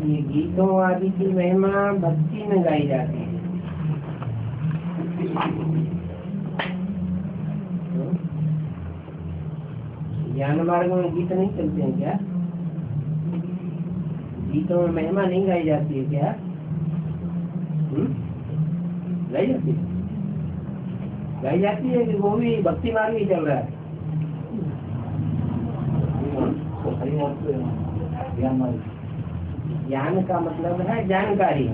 ये गीतों आदि की महिमा भक्ति में गाई जाती है। ज्ञान मार्ग में गीत नहीं चलते हैं क्या? गीतों में महिमा नहीं गाई जाती है क्या? गाई जाती है? गाई जाती है कि वो भी भक्ति मार्ग ही चल रहा है? ज्ञान का मतलब है जानकारी,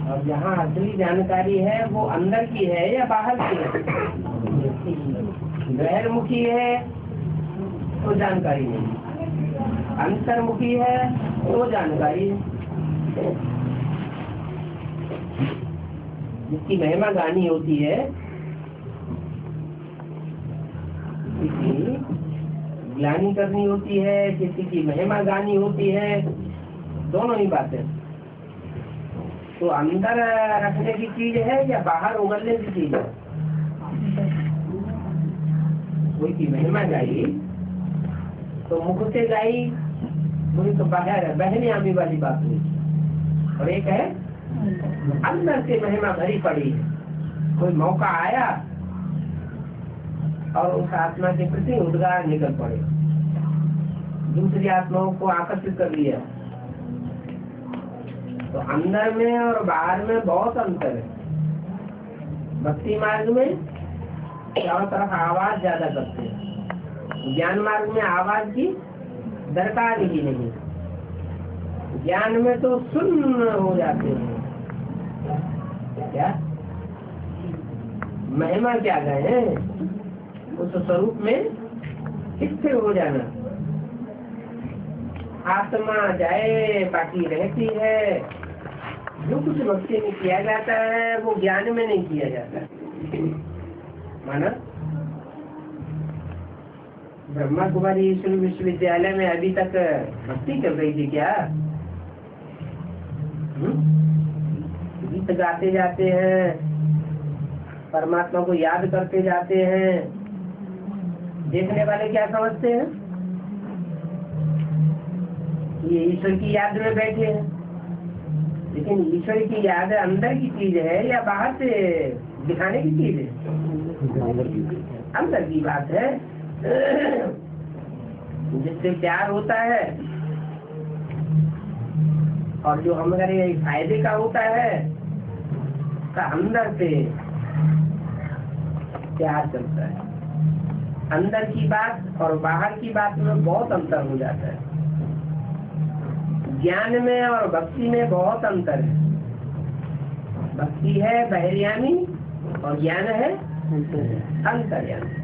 और जहाँ असली जानकारी है वो अंदर की है या बाहर की है? बहिर्मुखी है तो जानकारी नहीं, अंतर्मुखी है तो जानकारी है। जिसकी महिमा गानी होती है, किसी ग्लानि करनी होती है, किसी की महिमा गानी होती है, दोनों ही बातें। तो अंदर रखने की चीज है या बाहर उगलने की चीज है? कोई की महिमा गाई तो मुख से गाई, वही तो बाहर है, बहने आमी वाली बात हुई। और एक है अंदर से महिमा भरी पड़ी, कोई मौका आया और उस आत्मा के प्रति उद्गार निकल पड़े, दूसरी आत्माओं को आकर्षित कर लिया। तो अंदर में और बाहर में बहुत अंतर है। भक्ति मार्ग में चारों तरफ आवाज ज्यादा करते हैं, ज्ञान मार्ग में आवाज की दरकार ही नहीं। ज्ञान में तो सुन्न हो जाते हैं। क्या महिमा क्या गए, उस स्वरूप में स्थिर हो जाना। आत्मा जाए बाकी रहती है। जो कुछ भक्ति में किया जाता है वो ज्ञान में नहीं किया जाता। माना ब्रह्मा कुमारी ईश्वर विश्वविद्यालय में अभी तक भक्ति कर रही थी क्या? गीत गाते जाते हैं, परमात्मा को याद करते जाते हैं। देखने वाले क्या समझते हैं? ये ईश्वर की याद में बैठे हैं। लेकिन ईश्वर की याद अंदर की चीज है या बाहर से दिखाने की चीज है? अंदर की बात है। जिससे प्यार होता है और जो हमारे फायदे का होता है, का अंदर से प्यार चलता है। अंदर की बात और बाहर की बात में बहुत अंतर हो जाता है। ज्ञान में और भक्ति में बहुत अंतर है। भक्ति है बहिर्यामी और ज्ञान है अंतर्यामी।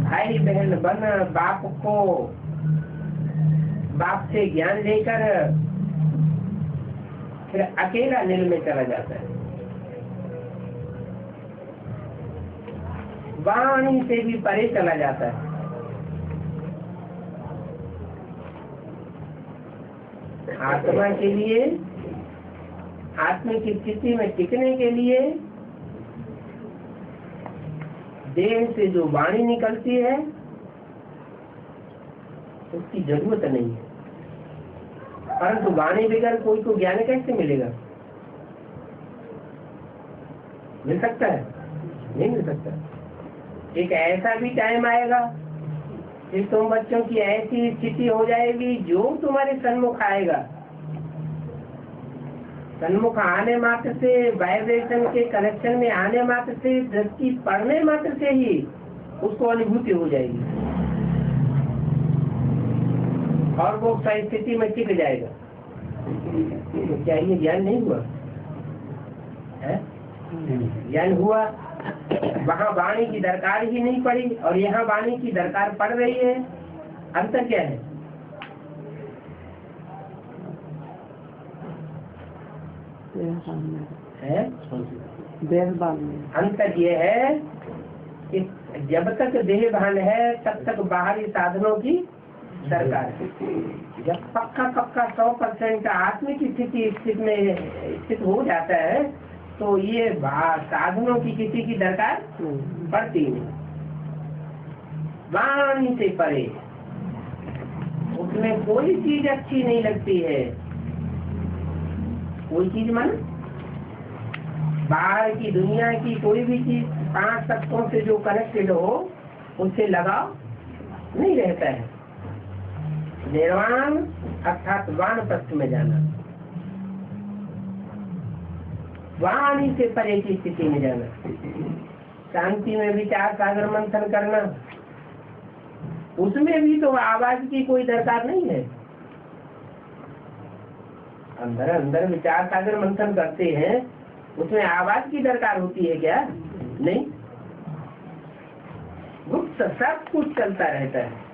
भाई बहन बन बाप से ज्ञान लेकर फिर अकेला नील में चला जाता है। वाणी से भी परे चला जाता है। आत्मा के लिए, आत्मा की स्थिति में टिकने के लिए देह से जो वाणी निकलती है उसकी जरूरत नहीं है। परंतु वाणी बगैर कोई को ज्ञान कैसे मिलेगा? मिल सकता है? नहीं मिल सकता। एक ऐसा भी टाइम आएगा कि तुम बच्चों की ऐसी स्थिति हो जाएगी, जो तुम्हारे सन्मुख आएगा, सन्मुख आने मात्र से, वाइब्रेशन के कनेक्शन में आने मात्र से, दृष्टि पढ़ने मात्र से ही उसको अनुभूति हो जाएगी और वो स्थिति में टिक जाएगा। तो क्या ये ज्ञान नहीं हुआ है? ज्ञान हुआ। वहाँ वाणी की दरकार ही नहीं पड़ी और यहाँ वाणी की दरकार पड़ रही है। अंतर क्या है? अंतर ये है कि जब तक देह भान है तब तक बाहरी साधनों की दरकार है। जब पक्का 100% आत्म की स्थित हो जाता है तो ये साधनों की किसी की दरकार पड़ती नहीं। वाणी से परे उसमें कोई चीज अच्छी नहीं लगती है। कोई चीज मन बाहर की दुनिया की कोई भी चीज 5 तत्वों से जो कनेक्टेड हो उससे लगाओ नहीं रहता है। निर्वाण अर्थात वानप्रस्थ में जाना, वाणी से परे की स्थिति में जाना, शांति में विचार सागर मंथन करना, उसमें भी तो आवाज की कोई दरकार नहीं है। अंदर अंदर विचार सागर मंथन करते हैं, उसमें आवाज की दरकार होती है क्या? नहीं, गुप्त सब कुछ चलता रहता है।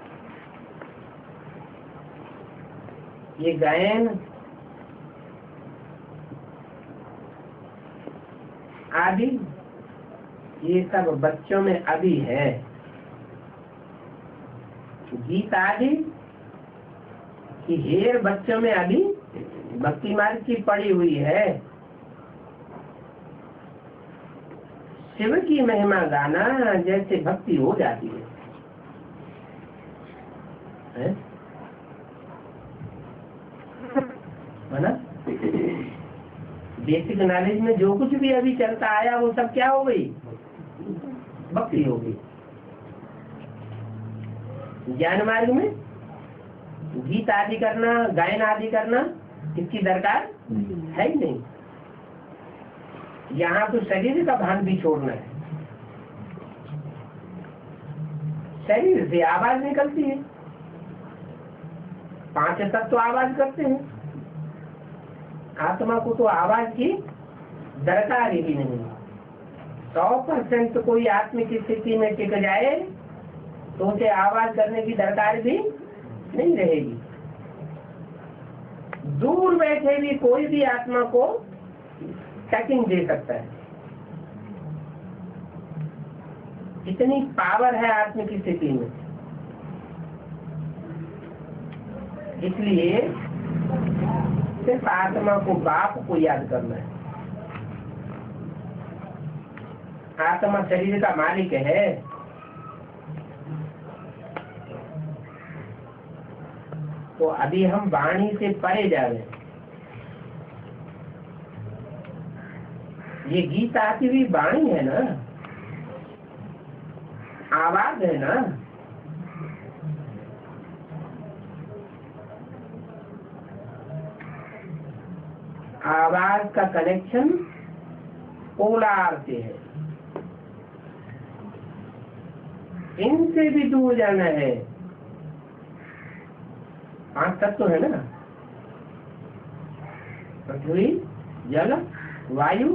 ये गायन आदि ये सब बच्चों में अभी है। गीत आदि की हेर बच्चों में अभी भक्ति मार्ग की पड़ी हुई है। शिव की महिमा गाना जैसे भक्ति हो जाती है ना? बेसिक नॉलेज में जो कुछ भी अभी चलता आया वो सब क्या हो गई? भक्ति हो गई। ज्ञान मार्ग में गीत आदि करना, गायन आदि करना इसकी दरकार है ही नहीं। यहाँ तो शरीर का भान भी छोड़ना है। शरीर से आवाज निकलती है, 5 तत्व तो आवाज करते हैं। आत्मा को तो आवाज की दरकार ही नहीं। 100% कोई आत्मिक स्थिति में टिक जाए तो उसे आवाज करने की दरकार भी नहीं रहेगी। दूर बैठे भी कोई भी आत्मा को टचिंग दे सकता है। इतनी पावर है आत्मिक स्थिति में। इसलिए सिर्फ आत्मा को, बाप को याद करना है। आत्मा शरीर का मालिक है। तो अभी हम वाणी से परे जा रहे हैं। ये गीत आती हुई वाणी है ना, आवाज है ना। आवाज का कनेक्शन पोलार से है। इनसे भी दूर जाना है। 5 तत्व है ना, पृथ्वी, जल, वायु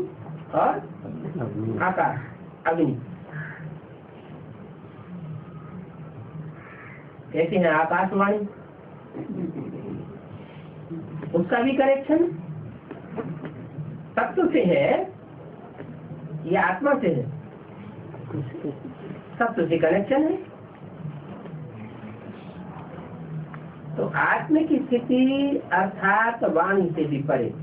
और आकाश, अग्नि। कहते हैं आकाशवाणी, उसका भी कनेक्शन तत्व से है या आत्मा से है? तत्व से कनेक्शन है। तो आत्मिक स्थिति अर्थात वाणी से भी परे,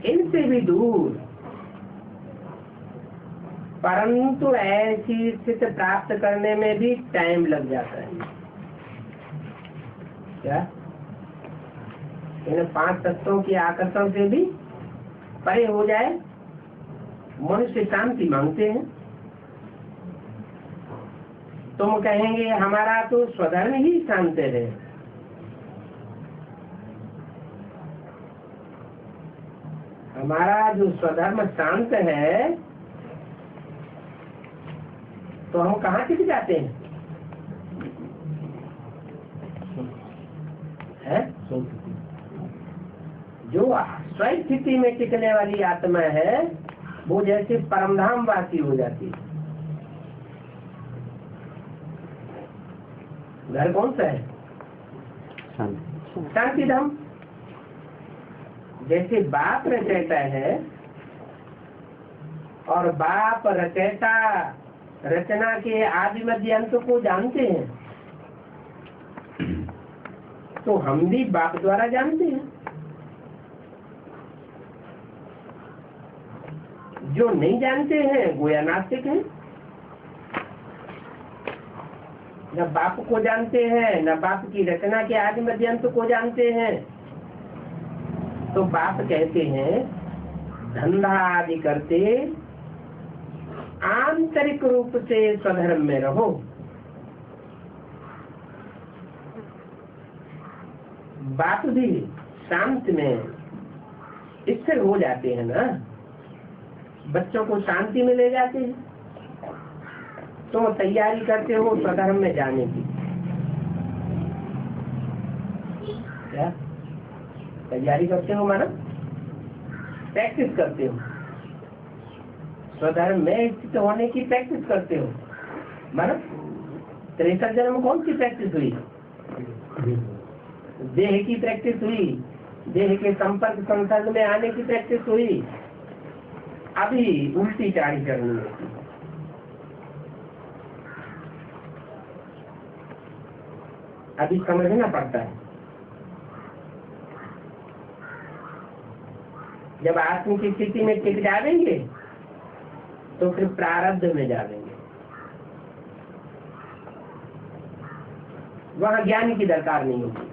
इनसे भी दूर, परंतु ऐसी स्थिति प्राप्त करने में भी टाइम लग जाता है। क्या इन 5 तत्वों के आकर्षण से भी परे हो जाए? मनुष्य शांति मांगते हैं। तुम कहेंगे हमारा तो स्वधर्म ही शांत है। हमारा जो स्वधर्म शांत है तो हम कहाँ टिक जाते हैं? जो स्वस्थिति में टिकने वाली आत्मा है वो जैसे परमधाम वासी हो जाती है। घर कौन सा है? शांति धाम। जैसे बाप रचयिता है और बाप रचयिता रचना के आदि मध्य अंत को जानते हैं, तो हम भी बाप द्वारा जानते हैं। जो नहीं जानते हैं वो या नास्तिक हैं, न बाप को जानते हैं न बाप की रचना के आदि मध्य अंत को जानते हैं। तो बाप कहते हैं धंधा आदि करते आंतरिक रूप से स्वधर्म में रहो। बात भी शांति में स्थिर हो जाते हैं ना, बच्चों को शांति में ले जाते हैं। तो तैयारी करते हो स्वधर्म में जाने की, क्या तैयारी करते हो, माना प्रैक्टिस करते हो, स्वधर्म में स्थित होने की प्रैक्टिस करते हो। माना 63 जन्म कौन सी प्रैक्टिस हुई? देह की प्रैक्टिस हुई, देह के संपर्क संसर्ग में आने की प्रैक्टिस हुई। अभी उल्टी चाड़ी करनी है। अभी समझना पड़ता है। जब आत्म की स्थिति में टिक जाएंगे तो फिर प्रारब्ध में जाएंगे। वहां ज्ञान की दरकार नहीं होगी।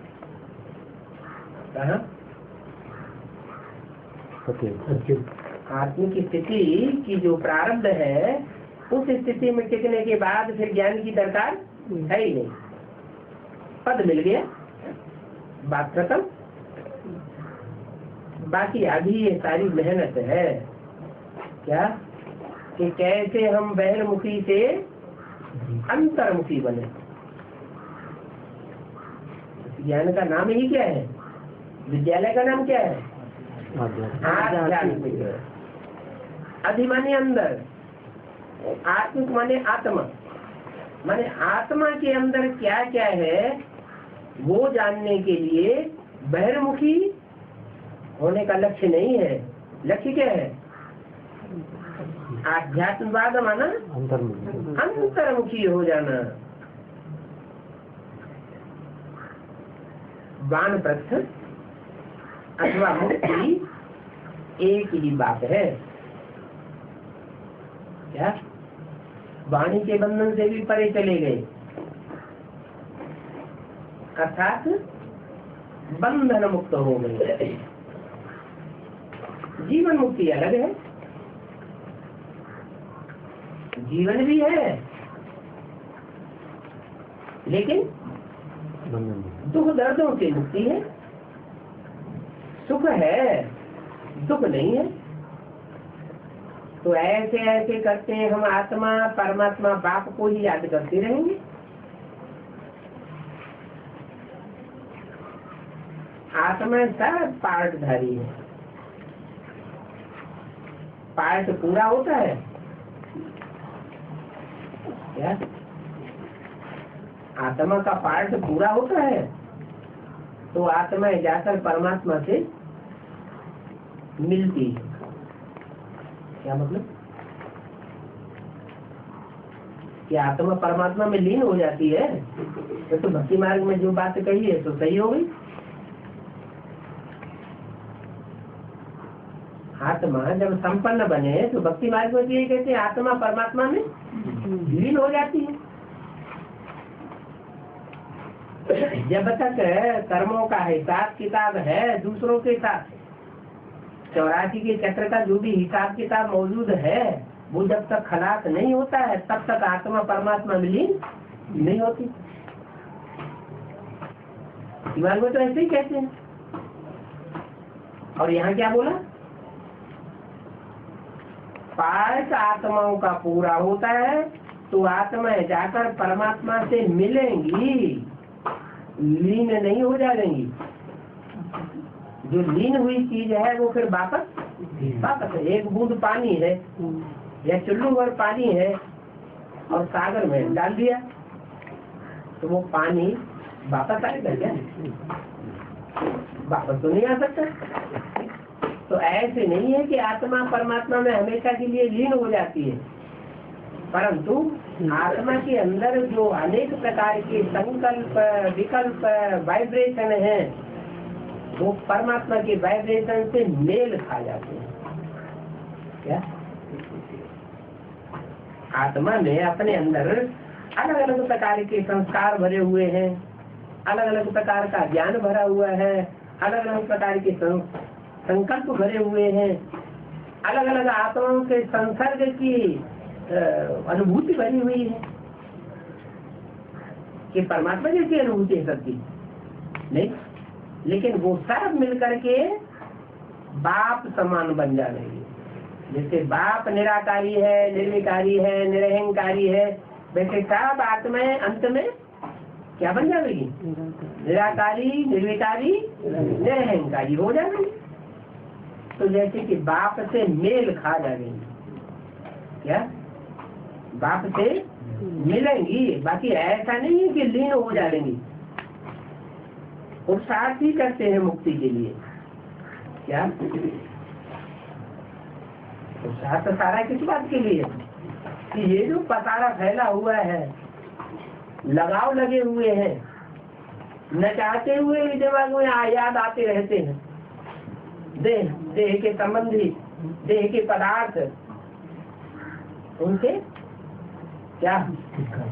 आत्म की स्थिति की जो प्रारब्ध है, उस स्थिति में टिकने के बाद फिर ज्ञान की दरकार है ही नहीं। पद मिल गया, बात खत्म। बाकी अभी ये सारी मेहनत है क्या कि कैसे हम बहिर्मुखी से अंतर्मुखी बने। ज्ञान का नाम ही क्या है? विद्यालय का नाम क्या है? आध्यात्मिक। अधि माने अंदर, आत्मिक माने आत्मा, माने आत्मा के अंदर क्या क्या है वो जानने के लिए बहिर्मुखी होने का लक्ष्य नहीं है। लक्ष्य क्या है? आध्यात्मवाद माना अंतर्मुखी हो जाना। वानप्रस्थ अथवा मुक्ति एक ही बात है। क्या वाणी के बंधन से भी परे चले गए, अर्थात बंधन मुक्त हो गए। जीवन मुक्ति अलग है, जीवन भी है लेकिन दुख दर्दों से मुक्ति है। सुख है, दुख नहीं है। तो ऐसे ऐसे करते हैं हम आत्मा परमात्मा बाप को ही याद करते रहेंगे। आत्मा सब पार्टधारी है। पार्ट पूरा होता है क्या? आत्मा का पार्ट पूरा होता है तो आत्मा जाकर परमात्मा से मिलती है। क्या मतलब? कि आत्मा परमात्मा में लीन हो जाती है। तो भक्ति मार्ग में जो बात कही है तो सही हो गई। आत्मा जब संपन्न बने तो भक्ति मार्ग में ये कहते हैं आत्मा परमात्मा में लीन हो जाती है। जब तक कर्मों का हिसाब किताब है दूसरों के साथ, 84 के चक्र का जो भी हिसाब किताब मौजूद है वो जब तक खलास नहीं होता है तब तक आत्मा परमात्मा में लीन नहीं होती। दिमाग में तो ऐसे ही कहते हैं। और यहाँ क्या बोला? पार्ट आत्माओं का पूरा होता है तो आत्माएं जाकर परमात्मा से मिलेंगी, लीन नहीं हो जाएंगी। जो लीन हुई चीज है वो फिर वापस है। एक बूंद पानी है या चुल्लू भर पानी है और सागर में डाल दिया तो वो पानी वापस आएगा क्या? वापस तो नहीं आ सकता। तो ऐसे नहीं है कि आत्मा परमात्मा में हमेशा के लिए लीन हो जाती है, परंतु आत्मा के अंदर जो अनेक प्रकार के संकल्प विकल्प वाइब्रेशन है वो परमात्मा के वाइब्रेशन से मेल खा जाते हैं। क्या आत्मा में अपने अंदर अलग अलग प्रकार के संस्कार भरे हुए हैं, अलग अलग प्रकार का ज्ञान भरा हुआ है, अलग अलग प्रकार के संकल्प भरे हुए हैं, अलग अलग आत्माओं के संसर्ग की अनुभूति बनी हुई है कि परमात्मा जैसी अनुभूति है सबकी नहीं, लेकिन वो सब मिलकर के बाप समान बन जाएंगे। जैसे बाप निराकारी है, निर्विकारी है, निरहंकारी है, वैसे सब आत्माएं अंत में क्या बन जाएगी? निराकारी, निर्विकारी, निरहंकारी हो जाएंगी। तो जैसे कि बाप से मेल खा जाएंगी, क्या बाप से मिलेंगी, बाकी ऐसा नहीं है कि लीन हो जाएंगी। पुरुषार्थ ही करते हैं मुक्ति के लिए। क्या पुरुषार्थ सारा किस बात के लिए? कि ये जो पसारा फैला हुआ है, लगाव लगे हुए हैं, न चाहते हुए दिमाग में याद आते रहते हैं, देह के संबंधी, देह के पदार्थ, उनसे क्या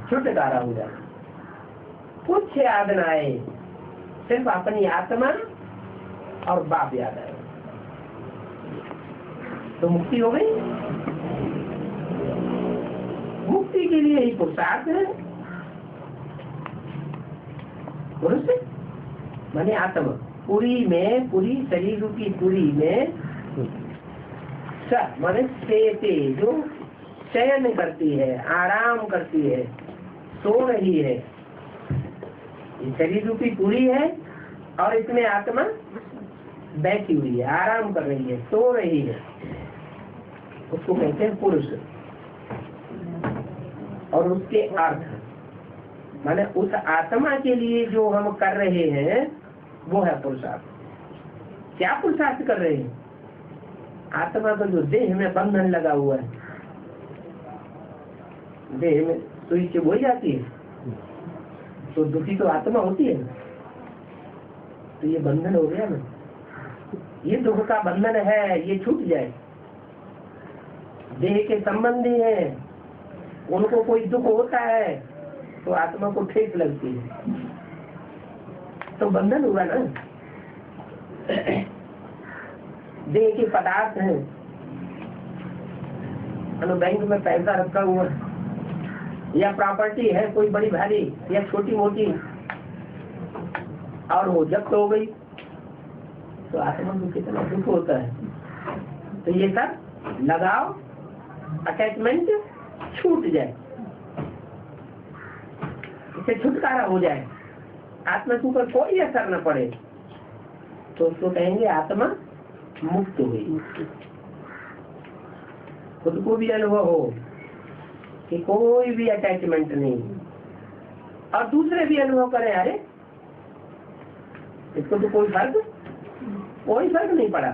छुटकारा हो जाए। कुछ याद न आए, सिर्फ अपनी आत्मा और बाप याद आए तो मुक्ति हो गई। मुक्ति के लिए ही पुरुषार्थ है। पुरुष माने आत्मा पूरी में, पूरी शरीर रूपी पूरी में माने से जो चयन करती है, आराम करती है, सो रही है। ये शरीर रूपी पूरी है और इसमें आत्मा बैठी हुई है, आराम कर रही है, सो रही है, उसको कहते हैं पुरुष। और उसके अर्थ माने उस आत्मा के लिए जो हम कर रहे हैं वो है पुरुषार्थ। क्या पुरुषार्थ कर रहे हैं? आत्मा का जो देह में बंधन लगा हुआ है, देह में सुई से बोई जाती है तो दुखी तो आत्मा होती है, तो ये बंधन हो गया ना, ये दुख का बंधन है, ये छूट जाए। देह के संबंधी है, उनको कोई दुख होता है तो आत्मा को ठेस लगती है, तो बंधन हुआ ना। देह के पदार्थ हैं, बैंक में पैसा रखा हुआ या प्रॉपर्टी है कोई बड़ी भारी या छोटी मोटी, और वो जब्त हो गई तो आत्मा को कितना दुख होता है। तो ये सब लगाव, अटैचमेंट छूट जाए, इसे छुटकारा हो जाए, आत्मा के ऊपर कोई असर न पड़े, तो उसको कहेंगे आत्मा मुक्त हुई। खुद को भी अनुभव हो कि कोई भी अटैचमेंट नहीं, और दूसरे भी अनुभव करें, अरे इसको तो कोई फर्क नहीं पड़ा।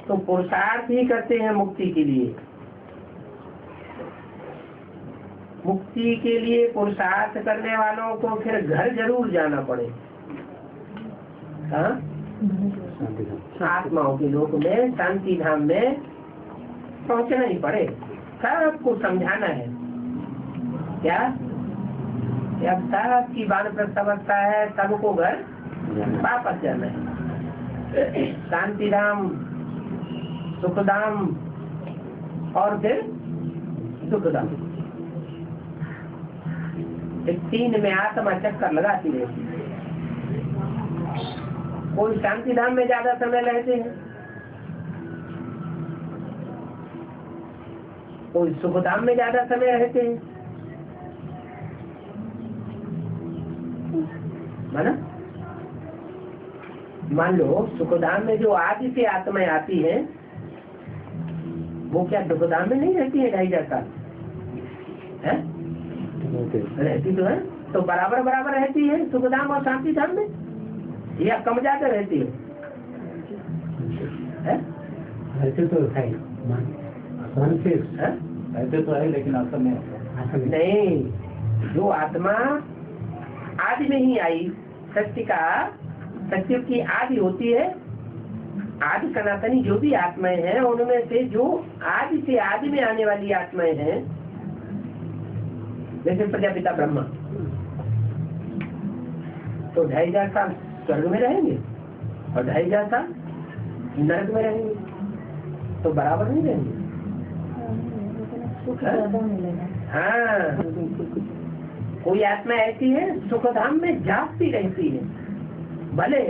तो पुरुषार्थ ही करते हैं मुक्ति के लिए। मुक्ति के लिए पुरुषार्थ करने वालों को फिर घर जरूर जाना पड़े। आत्माओं के लोक में, शांति धाम में पहुंचना ही पड़े। सबको समझाना है क्या? अब सबकी वानप्रस्थ अवस्था है, सबको घर वापस जाना है। शांति धाम, सुखधाम और फिर दुखधाम, तीन में आत्मा चक्कर लगाती रहती है। कोई शांति धाम में ज्यादा समय रहते हैं, कोई सुखधाम में ज्यादा समय रहते हैं, माना मान लो सुखधाम में जो आदि से आत्माएं आती हैं वो क्या दुखधाम में नहीं रहती है? 2.5 साल रहती तो है, तो बराबर रहती है सुखधाम और शांति धाम में, या कम ज्यादा रहती है? ऐसे तो है, ऐसे तो है, लेकिन असल में नहीं। जो आत्मा आदि में ही आई, सत्य की आदि होती है, आदि सनातनी जो भी आत्माएं हैं उनमें से जो आदि से आदि में आने वाली आत्माएं हैं, जैसे प्रजापिता ब्रह्मा, तो 2.5 साल स्वर्ग में रहेंगे और 2.5 साल नरक में रहेंगे। तो बराबर नहीं रहेंगे। हाँ, कोई आत्मा ऐसी है सुखधाम में जागती रहती है। भले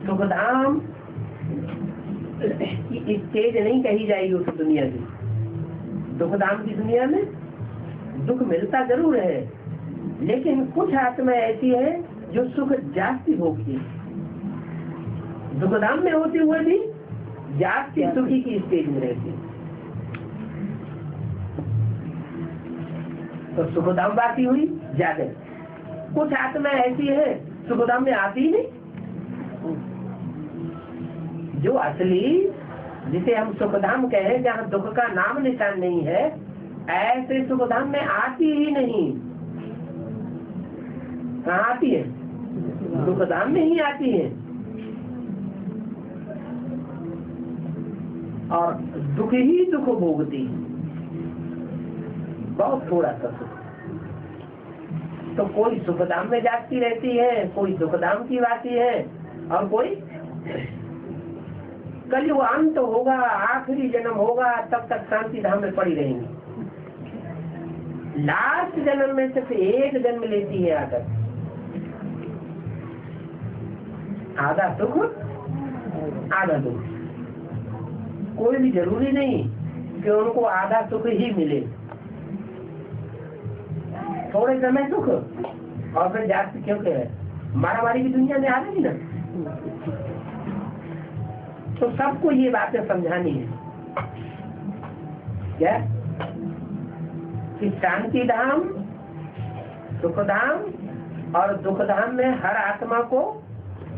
सुखधाम की स्टेज नहीं कही जाएगी उस दुनिया की। दुखधाम की दुनिया में दुख मिलता जरूर है, लेकिन कुछ आत्मा ऐसी है जो सुख जागती होगी। दुखधाम में होते हुए भी जागती सुखी की स्टेज में रहती। तो सुखधाम बाती हुई जागर। कुछ आत्मा ऐसी है सुखधाम में आती ही नहीं। जो असली जिसे हम सुखधाम कहें, जहाँ दुख का नाम निशान नहीं है, ऐसे सुखधाम में आती ही नहीं। कहाँ आती है? दुखधाम में ही आती है। और दुख ही दुख भोगती, बहुत थोड़ा सा सुख। तो कोई सुखधाम में जागती रहती है, कोई दुखधाम की बाती है, और कोई कल वो अंत होगा, आखिरी जन्म होगा, तब तक शांति धाम में पड़ी रहेंगी। लास्ट जन्म में सिर्फ एक जन्म लेती है आकर, आधा सुख आधा दुख। कोई भी जरूरी नहीं कि उनको आधा सुख ही मिले। थोड़े समय सुख और फिर जागती, क्योंकि मारामारी की दुनिया में आ रही ना, तो सबको ये बातें समझानी है क्या कि शांति धाम, सुख धाम और दुख धाम में हर आत्मा को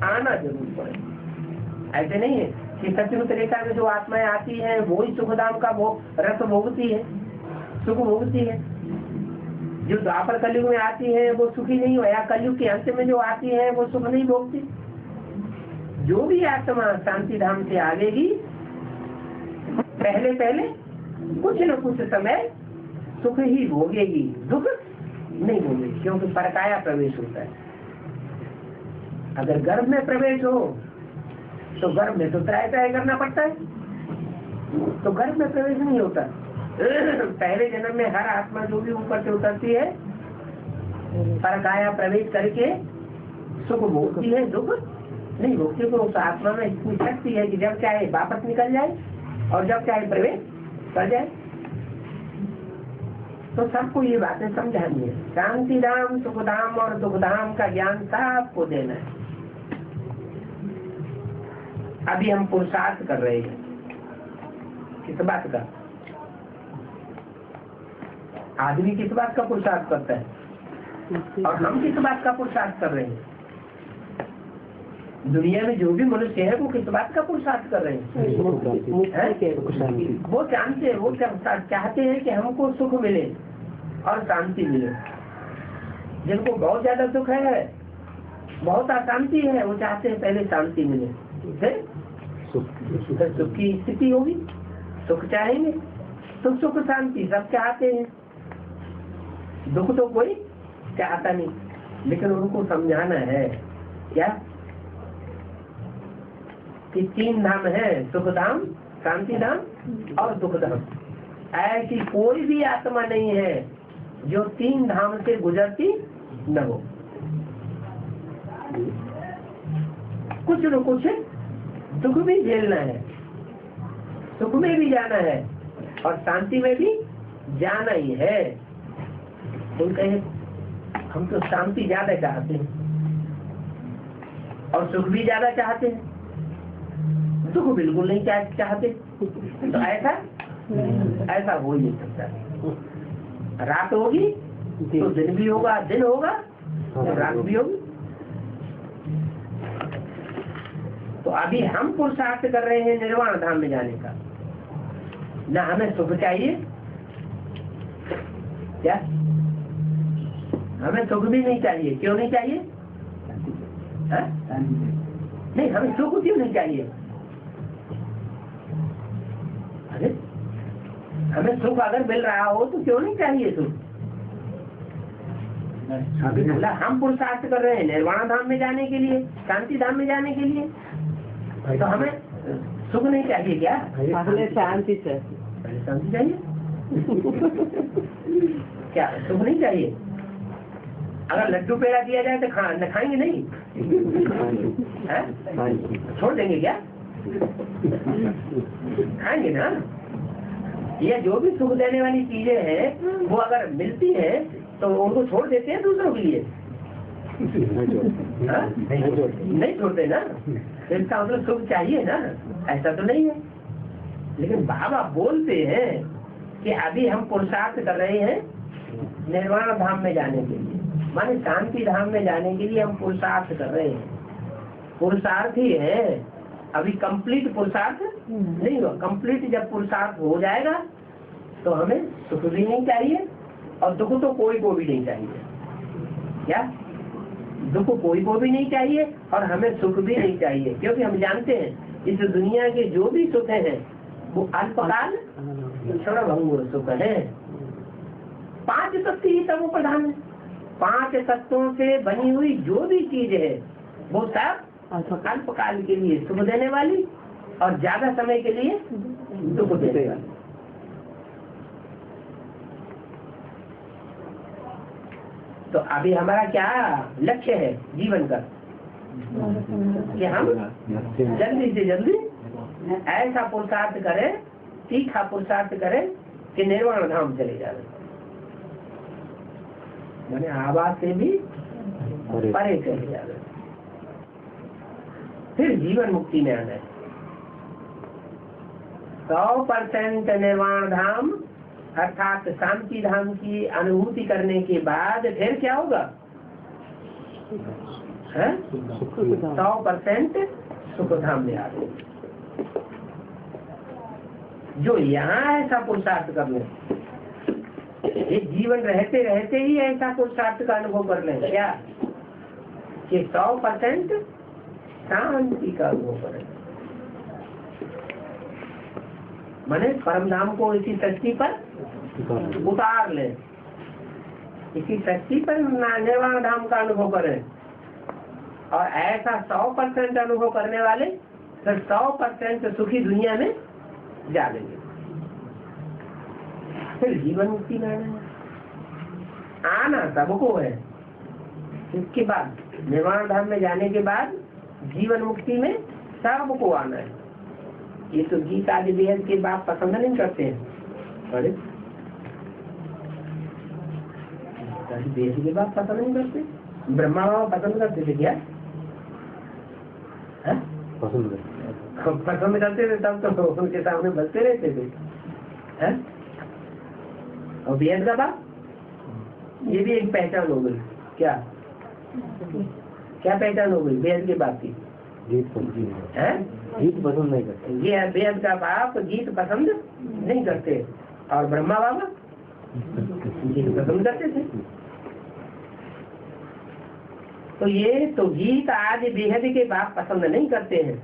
आना जरूर पड़े। ऐसे नहीं है कि सत्ययुग रेखा में जो आत्माएं आती हैं वो ही सुख धाम का वो रस भोगती है, सुख भोगती है। जो द्वापर कलयुग में आती है वो सुखी नहीं हो, या कलयुग के अंत में जो आती है वो सुख नहीं भोगती। जो भी आत्मा शांति धाम से आवेगी, पहले पहले कुछ न कुछ समय सुख ही भोगेगी, दुख नहीं भोगेगी, क्योंकि परकाया प्रवेश होता है। अगर गर्भ में प्रवेश हो तो गर्भ में तो त्राय त्राय करना पड़ता है, तो गर्भ में प्रवेश नहीं होता। पहले जन्म में हर आत्मा जो भी ऊपर से उतरती है, परकाया प्रवेश करके सुख भोगती है, दुख नहीं भोगती। तो उस आत्मा में इतनी शक्ति है कि जब चाहे वापस निकल जाए और जब चाहे प्रवेश कर जाए। तो सबको ये बातें समझानी है। शांति धाम, सुख धाम और दुख धाम का ज्ञान सबको देना है। अभी हम पुरुषार्थ कर रहे हैं किस बात का? आदमी किस बात का पुरुषार्थ करता है और हम किस बात का पुरुषार्थ कर रहे हैं? दुनिया में जो भी मनुष्य है वो किस बात का पुरुषार्थ कर रहे हैं? वो जानते हैं, वो चाहते हैं कि हमको सुख मिले और शांति मिले। जिनको बहुत ज्यादा दुख है, बहुत अशांति है, वो चाहते हैं पहले शांति मिले, फिर सुख की स्थिति होगी। सुख चाहेंगे तो सुख शांति सब चाहते हैं, दुख तो कोई चाहता नहीं। लेकिन उनको समझाना है क्या कि तीन धाम है, सुख धाम, शांति धाम और दुख धाम। ऐसी कोई भी आत्मा नहीं है जो तीन धाम से गुजरती न हो। कुछ न कुछ दुख भी झेलना है, सुख में भी जाना है और शांति में भी जाना ही है। तुम कहे हम तो शांति ज्यादा चाहते हैं और सुख भी ज्यादा चाहते हैं, दुख बिल्कुल नहीं चाहते, तो ऐसा हो ही नहीं सकता। रात होगी तो दिन भी होगा, दिन होगा तो रात भी होगी। तो अभी हम पुरुषार्थ कर रहे हैं निर्वाण धाम में जाने का। ना हमें सुख चाहिए क्या? हमें सुख भी नहीं चाहिए। क्यों नहीं चाहिए? नहीं, हमें सुख क्यों नहीं चाहिए? अरे हमें सुख अगर मिल रहा हो तो क्यों नहीं चाहिए सुख? हम पुरुषार्थ कर रहे हैं निर्वाण धाम में जाने के लिए, शांति धाम में जाने के लिए, तो हमें सुख नहीं चाहिए क्या? पहले शांति चाहिए। पहले शांति चाहिए। क्या सुख नहीं चाहिए? अगर लड्डू पेड़ा दिया जाए तो खाएंगे नहीं? छोड़ देंगे क्या? खाएंगे ना। ये जो भी सुख देने वाली चीजें हैं वो अगर मिलती हैं तो उनको छोड़ देते हैं दूसरों के लिए? नहीं छोड़ते ना। इसका मतलब सुख चाहिए ना, ऐसा तो नहीं है। लेकिन बाबा बोलते हैं कि अभी हम पुरुषार्थ कर रहे हैं निर्वाण धाम में जाने के लिए, माने शांति धाम में जाने के लिए हम पुरुषार्थ कर रहे हैं। पुरुषार्थ ही है, अभी कंप्लीट पुरुषार्थ नहीं हुआ। कंप्लीट जब पुरुषार्थ हो जाएगा तो हमें सुख भी नहीं चाहिए और दुख तो कोई को भी नहीं चाहिए। क्या? दुख कोई को भी नहीं चाहिए और हमें सुख भी नहीं चाहिए, क्योंकि हम जानते हैं इस दुनिया के जो भी सुख हैं वो अल्पकाल क्षणभंगुर सुख है। 5 तत्व ही सब प्रधान है। 5 तत्वों से बनी हुई जो भी चीज है वो सब अल्पकाल के लिए सुख देने वाली और ज्यादा समय के लिए दुख देने वाली। तो अभी हमारा क्या लक्ष्य है जीवन का? कि हम जल्दी से जल्दी ऐसा पुरुषार्थ करें, तीखा पुरुषार्थ करें कि निर्वाण धाम चले जाए, मैंने आवाज से भी परे चले जाए, फिर जीवन मुक्ति में आना है। 100% निर्वाण धाम अर्थात शांति धाम की अनुभूति करने के बाद फिर क्या होगा? 100% सुख धाम में आ गए। जो यहाँ ऐसा पुरुषार्थ कर ले, एक जीवन रहते रहते ही ऐसा पुरुषार्थ का अनुभव कर ले, क्या कि 100% शांति का अनुभव करें, माने परम धाम को इसी सृष्टि पर उतार ले, इसी सृष्टि पर निर्वाण धाम का अनुभव करें। और ऐसा 100% अनुभव करने वाले फिर 100% सुखी दुनिया में जा लेंगे, फिर जीवन मुक्ति में आना सबको है। इसके बाद निर्वाण धाम में जाने के बाद जीवन मुक्ति में सबको आना है। ये तो गीता आदि वेद के बाप पसंद नहीं करते हैं, अरे वेद के बाप पसंद नहीं करते, ब्रह्मा बाबा पसंद करते थे क्या? पसंद करते थे तब तो उनके सामने बचते रहते थे। है? और वेद का बाप, ये भी एक पहचान हो गई। क्या क्या पहचान हो गई वेद के बाप की? गीत पसंद नहीं करते। ये वेद का बाप गीत पसंद नहीं करते और ब्रह्मा बाबा गीत पसंद करते थे। तो ये तो गीत आदि बेहद के बाप पसंद नहीं करते हैं।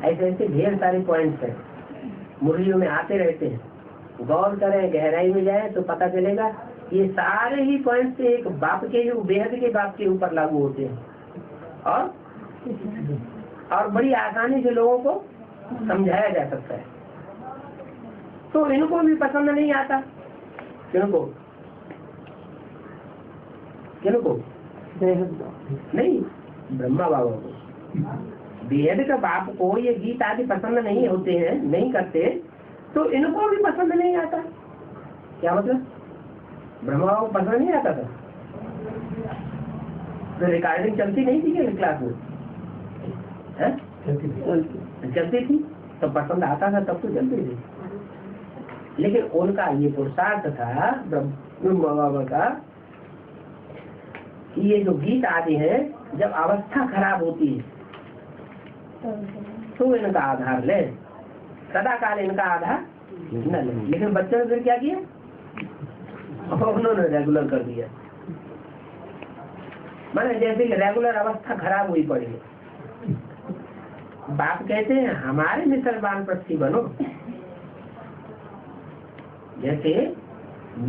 ऐसे ऐसे ढेर सारे पॉइंट्स हैं, मुरलियों में आते रहते हैं। गौर करें, गहराई में जाए तो पता चलेगा ये सारे ही पॉइंट्स एक बाप के, जो बेहद के बाप के ऊपर लागू होते हैं और बड़ी आसानी से लोगों को समझाया जा सकता है। तो इनको भी पसंद नहीं आता। किनको नहीं, ब्रह्मा बाबा को, बेहद का बाप को ये गीत आदि पसंद नहीं होते हैं, नहीं करते, तो इनको भी पसंद नहीं आता। क्या मतलब? ब्रह्मा बाबा को पसंद नहीं आता था तो रिकॉर्डिंग चलती नहीं थी क्या क्लास में? चलती थी तो पसंद आता था, तब तो चलती थी। लेकिन उनका ये पुरुषार्थ था ब्रह्मा बाबा का कि ये जो गीत आदि है, जब अवस्था खराब होती है तो इनका आधार ले, सदा काल इनका आधार न ले। लेकिन बच्चों ने फिर क्या किया? उन्होंने रेगुलर कर दिया, माने जैसे कि रेगुलर अवस्था खराब हुई पड़ी है। बाप कहते हैं हमारे मिसल वानप्रस्थी बनो, जैसे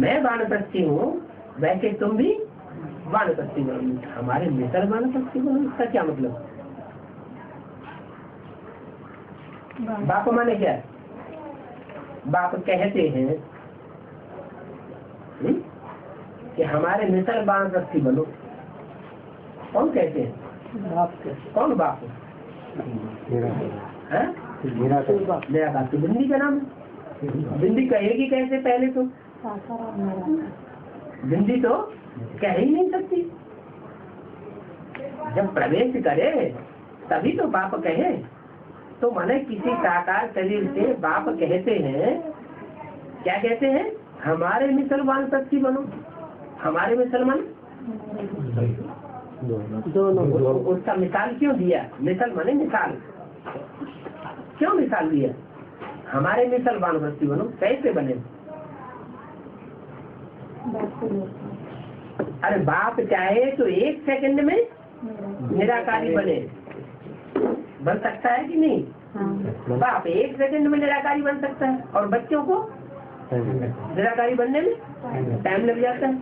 मैं वानप्रस्थी हूँ वैसे तुम भी वानप्रस्थी बनो। हमारे मिसल वानप्रस्थी बनो, इसका क्या मतलब? बाप माने क्या? बाप कहते हैं कि हमारे मिसल वानप्रस्थी बनो। कौन कहते हैं? कौन बाप? निराकार। तो बिंदी का नाम है। बिंदी कहेगी कैसे? पहले तो बिंदी तो कह ही नहीं सकती। जब प्रवेश करे तभी तो बाप कहे। तो माने किसी साकार शरीर से बाप कहते हैं, क्या कहते हैं? हमारे मुसलमान शक्ति बनो। हमारे मुसलमान दोनों। उसका मिसाल क्यों दिया? मिसल माने मिसाल। क्यों मिसाल दिया? हमारे मुसलमान शक्ति बनो। कैसे बने? अरे बाप चाहे तो 1 सेकंड में निराकारी बने। बन सकता है कि नहीं? बाप 1 सेकंड में निराकारी बन सकता है, और बच्चों को निराकारी बनने में टाइम लग जाता है।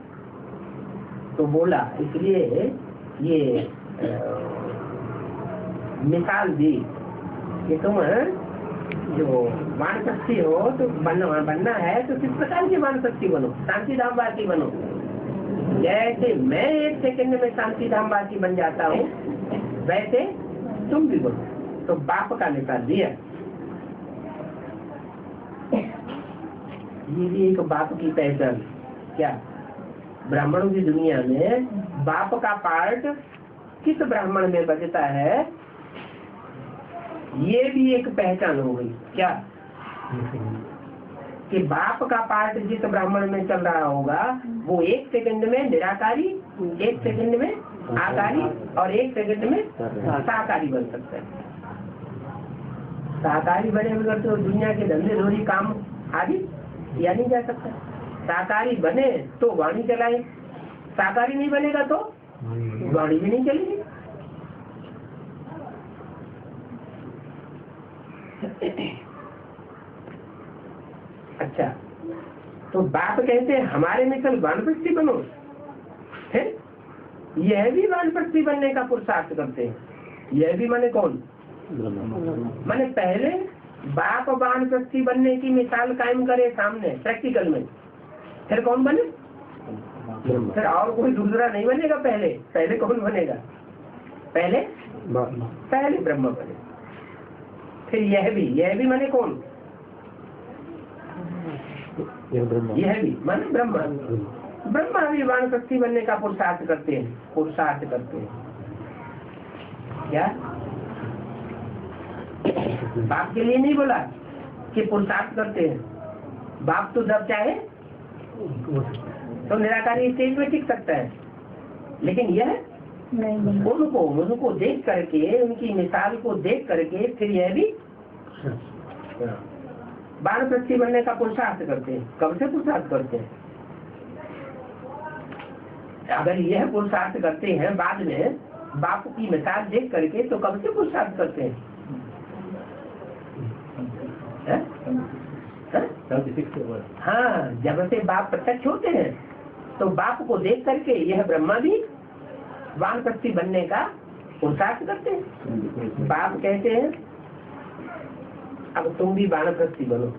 तो बोला, इसलिए ये मिसाल दी कि तुम जो वानप्रस्थी हो तो बनना है तो किस प्रकार की वानप्रस्थी बनो? शांति धाम वासी बनो। जैसे मैं 1 सेकंड में शांति धाम वासी बन जाता हूँ, वैसे तुम भी बनो। तो बाप का मिसाल दिया। ये भी एक बाप की पहचान। क्या ब्राह्मणों की दुनिया में बाप का पार्ट किस ब्राह्मण में बजता है, ये भी एक पहचान हो गई। क्या कि बाप का पार्ट जिस ब्राह्मण में चल रहा होगा वो 1 सेकंड में निराकारी, 1 सेकंड में आकारी और 1 सेकंड में साकारी बन सकता है। साकारी बने बगैर तो दुनिया के धंधे रोजी काम आदि किया नहीं जा सकता। साकारी बने तो वाणी चलाए, साकारी नहीं बनेगा तो वाणी भी नहीं चलेगी। अच्छा, तो बाप कहते हैं हमारे में कल वानप्रस्थी बनो। फिर यह भी वानप्रस्थी बनने का पुरुषार्थ करते हैं। यह भी माने कौन? माने पहले बाप वानप्रस्थी बनने की मिसाल कायम करे सामने प्रैक्टिकल में, फिर कौन बने? फिर और कोई दूसरा नहीं बनेगा। पहले कौन बनेगा? पहले ब्रह्म बने। फिर यह भी माने कौन? यह भी माने ब्रह्मा भी वानप्रस्थी बनने का पुरुषार्थ करते हैं। क्या बाप के लिए नहीं बोला कि पुरुषार्थ करते हैं? बाप तो जब चाहे तो निराकारी स्टेज में टिक सकता है, लेकिन यह उनको देख करके, उनकी मिसाल को देख करके फिर यह भी वानप्रस्थी बनने का पुरुषार्थ करते हैं। कब से पुरुषार्थ करते हैं? अगर यह पुरुषार्थ करते हैं बाद में बाप की मिसाल देख करके, तो कब से पुरुषार्थ करते हैं? हाँ, जब से बाप प्रत्यक्ष होते हैं तो बाप को देख करके यह ब्रह्मा भी वानप्रस्थी बनने का पुरुषार्थ करते हैं। बाप कहते हैं अब तुम भी वानप्रस्थी बनो।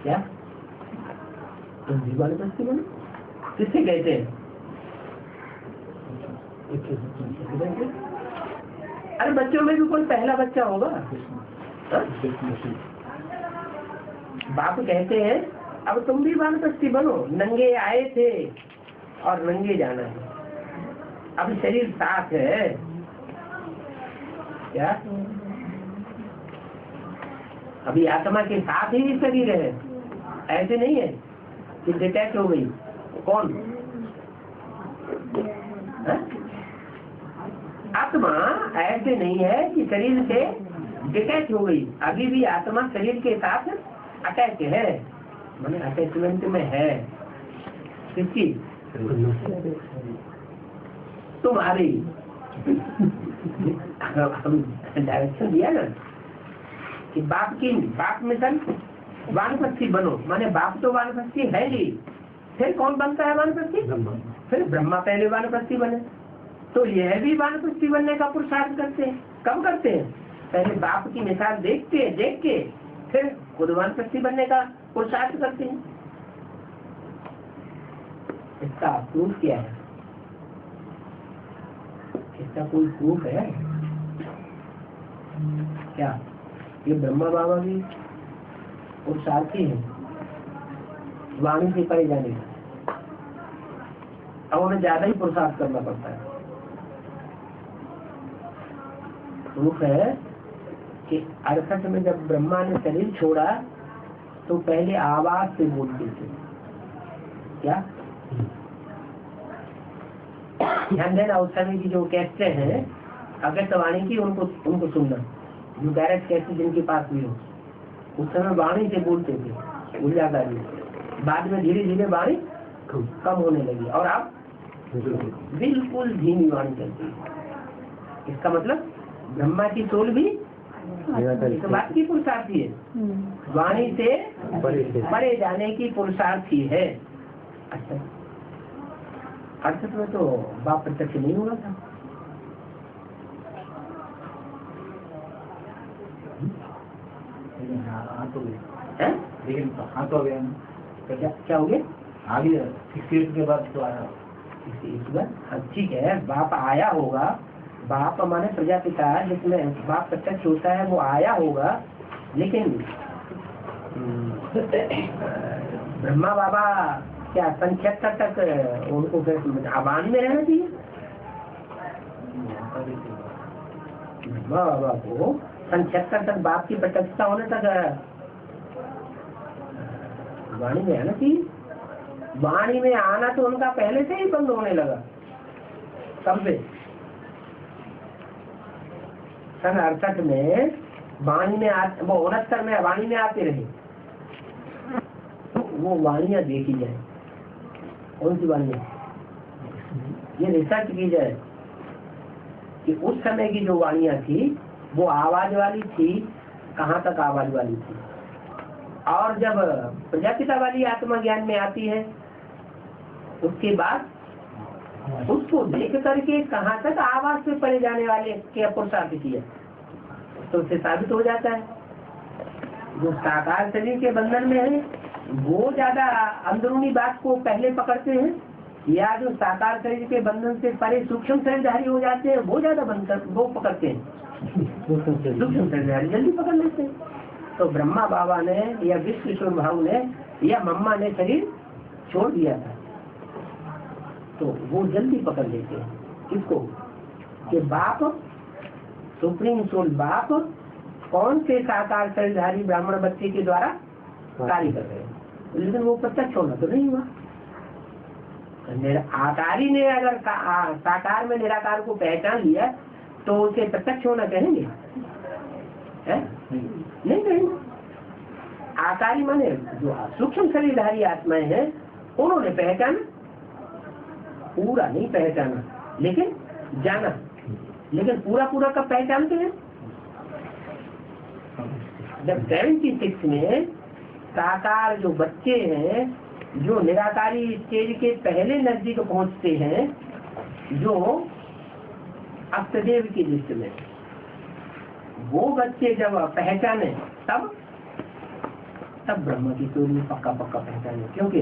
क्या तुम भी वानप्रस्थी बनो? किससे कहते हैं? अरे बच्चों में भी कोई पहला बच्चा होगा। बाप कहते हैं अब तुम भी वानप्रस्थी बनो। नंगे आए थे और नंगे जाना है। अब शरीर साथ है। क्या अभी आत्मा के साथ ही शरीर है? ऐसे नहीं है कि डिटैच हो गई। कौन? आत्मा ऐसे नहीं है कि शरीर से डिटैच हो गई। अभी भी आत्मा शरीर के साथ अटैच है, माने अटैचमेंट में है। किसकी? तुम्हारी। डायरेक्शन दिया ना कि बाप मिशन वानप्रस्थी बनो, माने बाप तो वानप्रस्थी है ही। फिर कौन बनता है वानप्रस्थी? फिर ब्रह्मा पहले वानप्रस्थी बने। तो यह भी वानप्रस्थी बनने का पुरुषार्थ करते हैं। कब करते हैं? पहले बाप की मिसाल देख के फिर खुद वानप्रस्थी बनने का पुरुषार्थ करते हैं। इसका प्रूफ क्या है? इसका कोई प्रूफ है क्या? ये ब्रह्मा बाबा भी पुरुषार्थी है वाणी से परे जाने का, अब उन्हें ज्यादा ही पुरुषार्थ करना पड़ता है। प्रूफ है कि 68 में जब ब्रह्मा ने शरीर छोड़ा तो पहले आवाज से बोलते थे। क्या ध्यान देना, उस समय की जो कैसेट है अगर वाणी की उनको सुनना, जो डायरेक्ट कैसेट जिनके पास भी हो, उस समय वाणी से बोलते थे उजागारी। बाद में धीरे धीरे वाणी कम होने लगी और अब बिल्कुल धीमी वाणी चलती है। इसका मतलब ब्रह्मा की सोल भी इस बात की पुरुषार्थी है, वाणी से परे जाने की पुरुषार्थी है। अच्छा, 68 में तो बाप प्रत्यक्ष नहीं हुआ था। लेकिन हाँ तो हो गया क्या हो गया? आ गया 68 के बाद तो आया। हाँ ठीक है, बाप आया होगा, बाप माने प्रजापिता जिसमें बाप प्रत्यक्ष होता है वो आया होगा, लेकिन ब्रह्मा बाबा क्या संख्यक तक उनको फिर आबानी में रहना चाहिए? ब्रह्मा बाबा को संख्यक तक बाप की प्रत्यक्षता होने तक वाणी में आना चाहिए। वाणी में आना तो उनका पहले से ही बंद होने लगा। कब से? सन 68 में वाणी में वो 69 में वाणी में आते रहे, तो वो वाणियां देखी जाए। कौन सी वाणियां? ये रिसर्च की जाए कि उस समय की जो वाणियां थी वो आवाज वाली थी, कहाँ तक आवाज वाली थी, और जब प्रजापिता वाली आत्मा ज्ञान में आती है उसके बाद उसको देख करके कहाँ तक आवाज से परे जाने वाले के पुरुषार्थ किया, तो उससे साबित हो जाता है जो साकार शरीर के बंधन में है वो ज्यादा अंदरूनी बात को पहले पकड़ते हैं, या जो साकार शरीर के बंधन से परे सूक्ष्म शरीरधारी हो जाते हैं वो ज्यादा वो पकड़ते हैं। सूक्ष्म शरीरधारी जल्दी पकड़ लेते हैं। तो ब्रह्मा बाबा ने या विश्वेश्वर भाव ने या मम्मा ने शरीर छोड़ दिया था, तो वो जल्दी पकड़ लेते हैं किसको? कि बाप सुप्रीम सोल बाप कौन से साकार शरीरधारी ब्राह्मण बच्चे के द्वारा कार्य कर रहे हैं, लेकिन वो प्रत्यक्ष होना तो नहीं हुआ। आकारी ने अगर साकार में निराकार को पहचान लिया तो उसे प्रत्यक्ष होना कहेंगे? नहीं कहेंगे। आकारी माने जो सूक्ष्म शरीरधारी आत्माएं हैं उन्होंने पहचाना, पूरा नहीं पहचाना लेकिन जाना, लेकिन पूरा पूरा कब पहचानते हैं? जब 76 में साकार जो बच्चे हैं जो निराकारी स्टेज के पहले नजदीक पहुंचते हैं, जो अष्टदेव की लिस्ट में, वो बच्चे जब पहचाने तब ब्रह्म की चोरी पक्का पहचाने, क्योंकि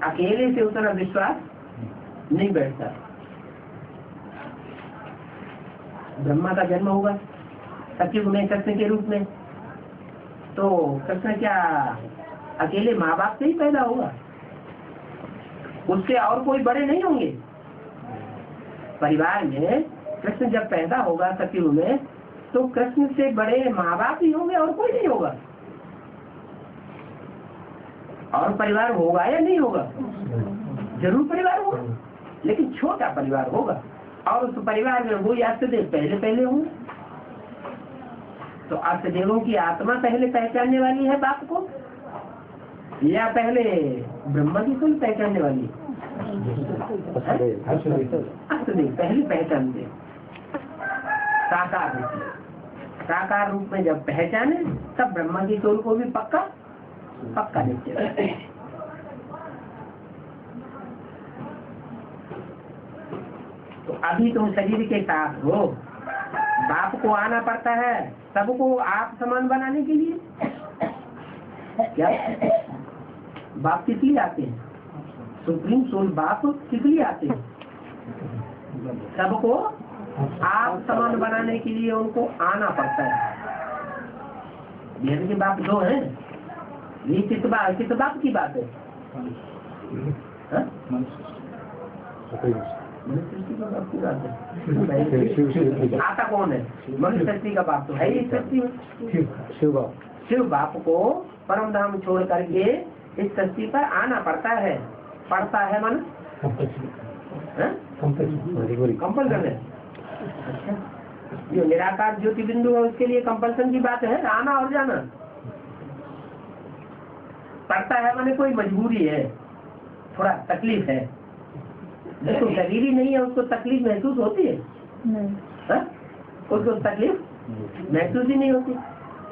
अकेले से उतना विश्वास नहीं बैठता। ब्रह्मा का जन्म होगा सचिव में कृष्ण के रूप में, तो कृष्ण क्या अकेले माँ बाप से ही पैदा होगा? उससे और कोई बड़े नहीं होंगे। परिवार में कृष्ण जब पैदा होगा सचिव में, तो कृष्ण से बड़े माँ बाप ही होंगे और कोई नहीं होगा। और परिवार होगा या नहीं होगा? जरूर परिवार होगा, लेकिन छोटा परिवार होगा, और उस परिवार में वो अष्टदेव पहले होंगे। तो अष्टदेवों की आत्मा पहले पहचानने वाली है बाप को, या पहले ब्रह्मा की सोल पहचानने वाली है? अष्टदेव पहले पहचानते, साकार रूप में जब पहचाने तब ब्रह्मा की सोल को भी पक्का देखते। तो अभी तुम शरीर के साथ हो, बाप को आना पड़ता है सबको आप समान बनाने के लिए। क्या बाप किस लिए आते हैं? सुप्रीम सोल बाप किस लिए आते हैं? सबको आप समान बनाने के लिए उनको आना पड़ता है। वेद के बाप दो हैं, ये किस बाप की बात है? हाँ? मनुष्य का बाप की बात है। आता कौन है? मनुष्य शक्ति का बाप तो है ही शक्ति में। शिव बाप को परम धाम छोड़ करके इस शक्ति पर आना पड़ता है। पड़ता है मन कंपल्सन है। अच्छा, जो निराकार ज्योति बिंदु है उसके लिए कंपल्सन की बात है आना और जाना। पड़ता है माने कोई मजबूरी है, थोड़ा तकलीफ है। जिसको शरीर ही नहीं है उसको तकलीफ महसूस होती है? उसको तकलीफ महसूस ही नहीं होती।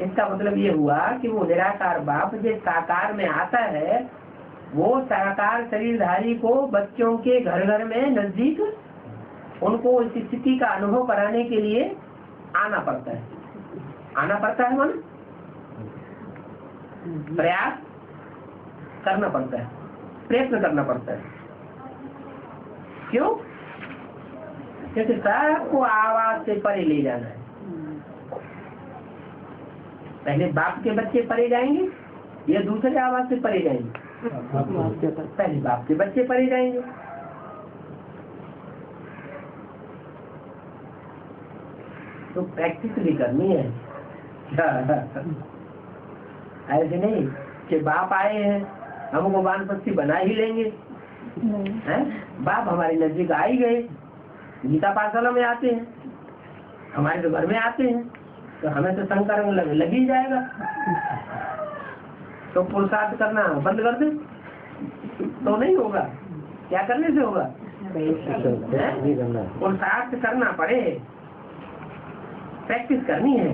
इसका मतलब ये हुआ कि वो निराकार बाप जो साकार में आता है वो साकार शरीरधारी को बच्चों के घर घर में नजदीक उनको इस स्थिति का अनुभव कराने के लिए आना पड़ता है। आना पड़ता है मन प्रयास करना पड़ता है, प्रयत्न करना पड़ता है। क्यों? क्योंकि सबको आवाज से परे ले जाना है। पहले बाप के बच्चे परे जाएंगे या दूसरे आवाज से परे जाएंगे? पहले बाप के बच्चे परे जाएंगे। तो प्रैक्टिस भी करनी है। ऐसे नहीं कि बाप आए हैं हमको वानप्रस्थी बना ही लेंगे। हैं? बाप हमारे नजदीक आ ही गए, गीता पाठशाला में आते हैं, हमारे तो घर में आते हैं, तो हमें तो संकर लग ही जाएगा। तो पुरुषार्थ करना बंद कर दे तो नहीं होगा। क्या करने से होगा? पुरुषार्थ करना पड़े, प्रैक्टिस करनी है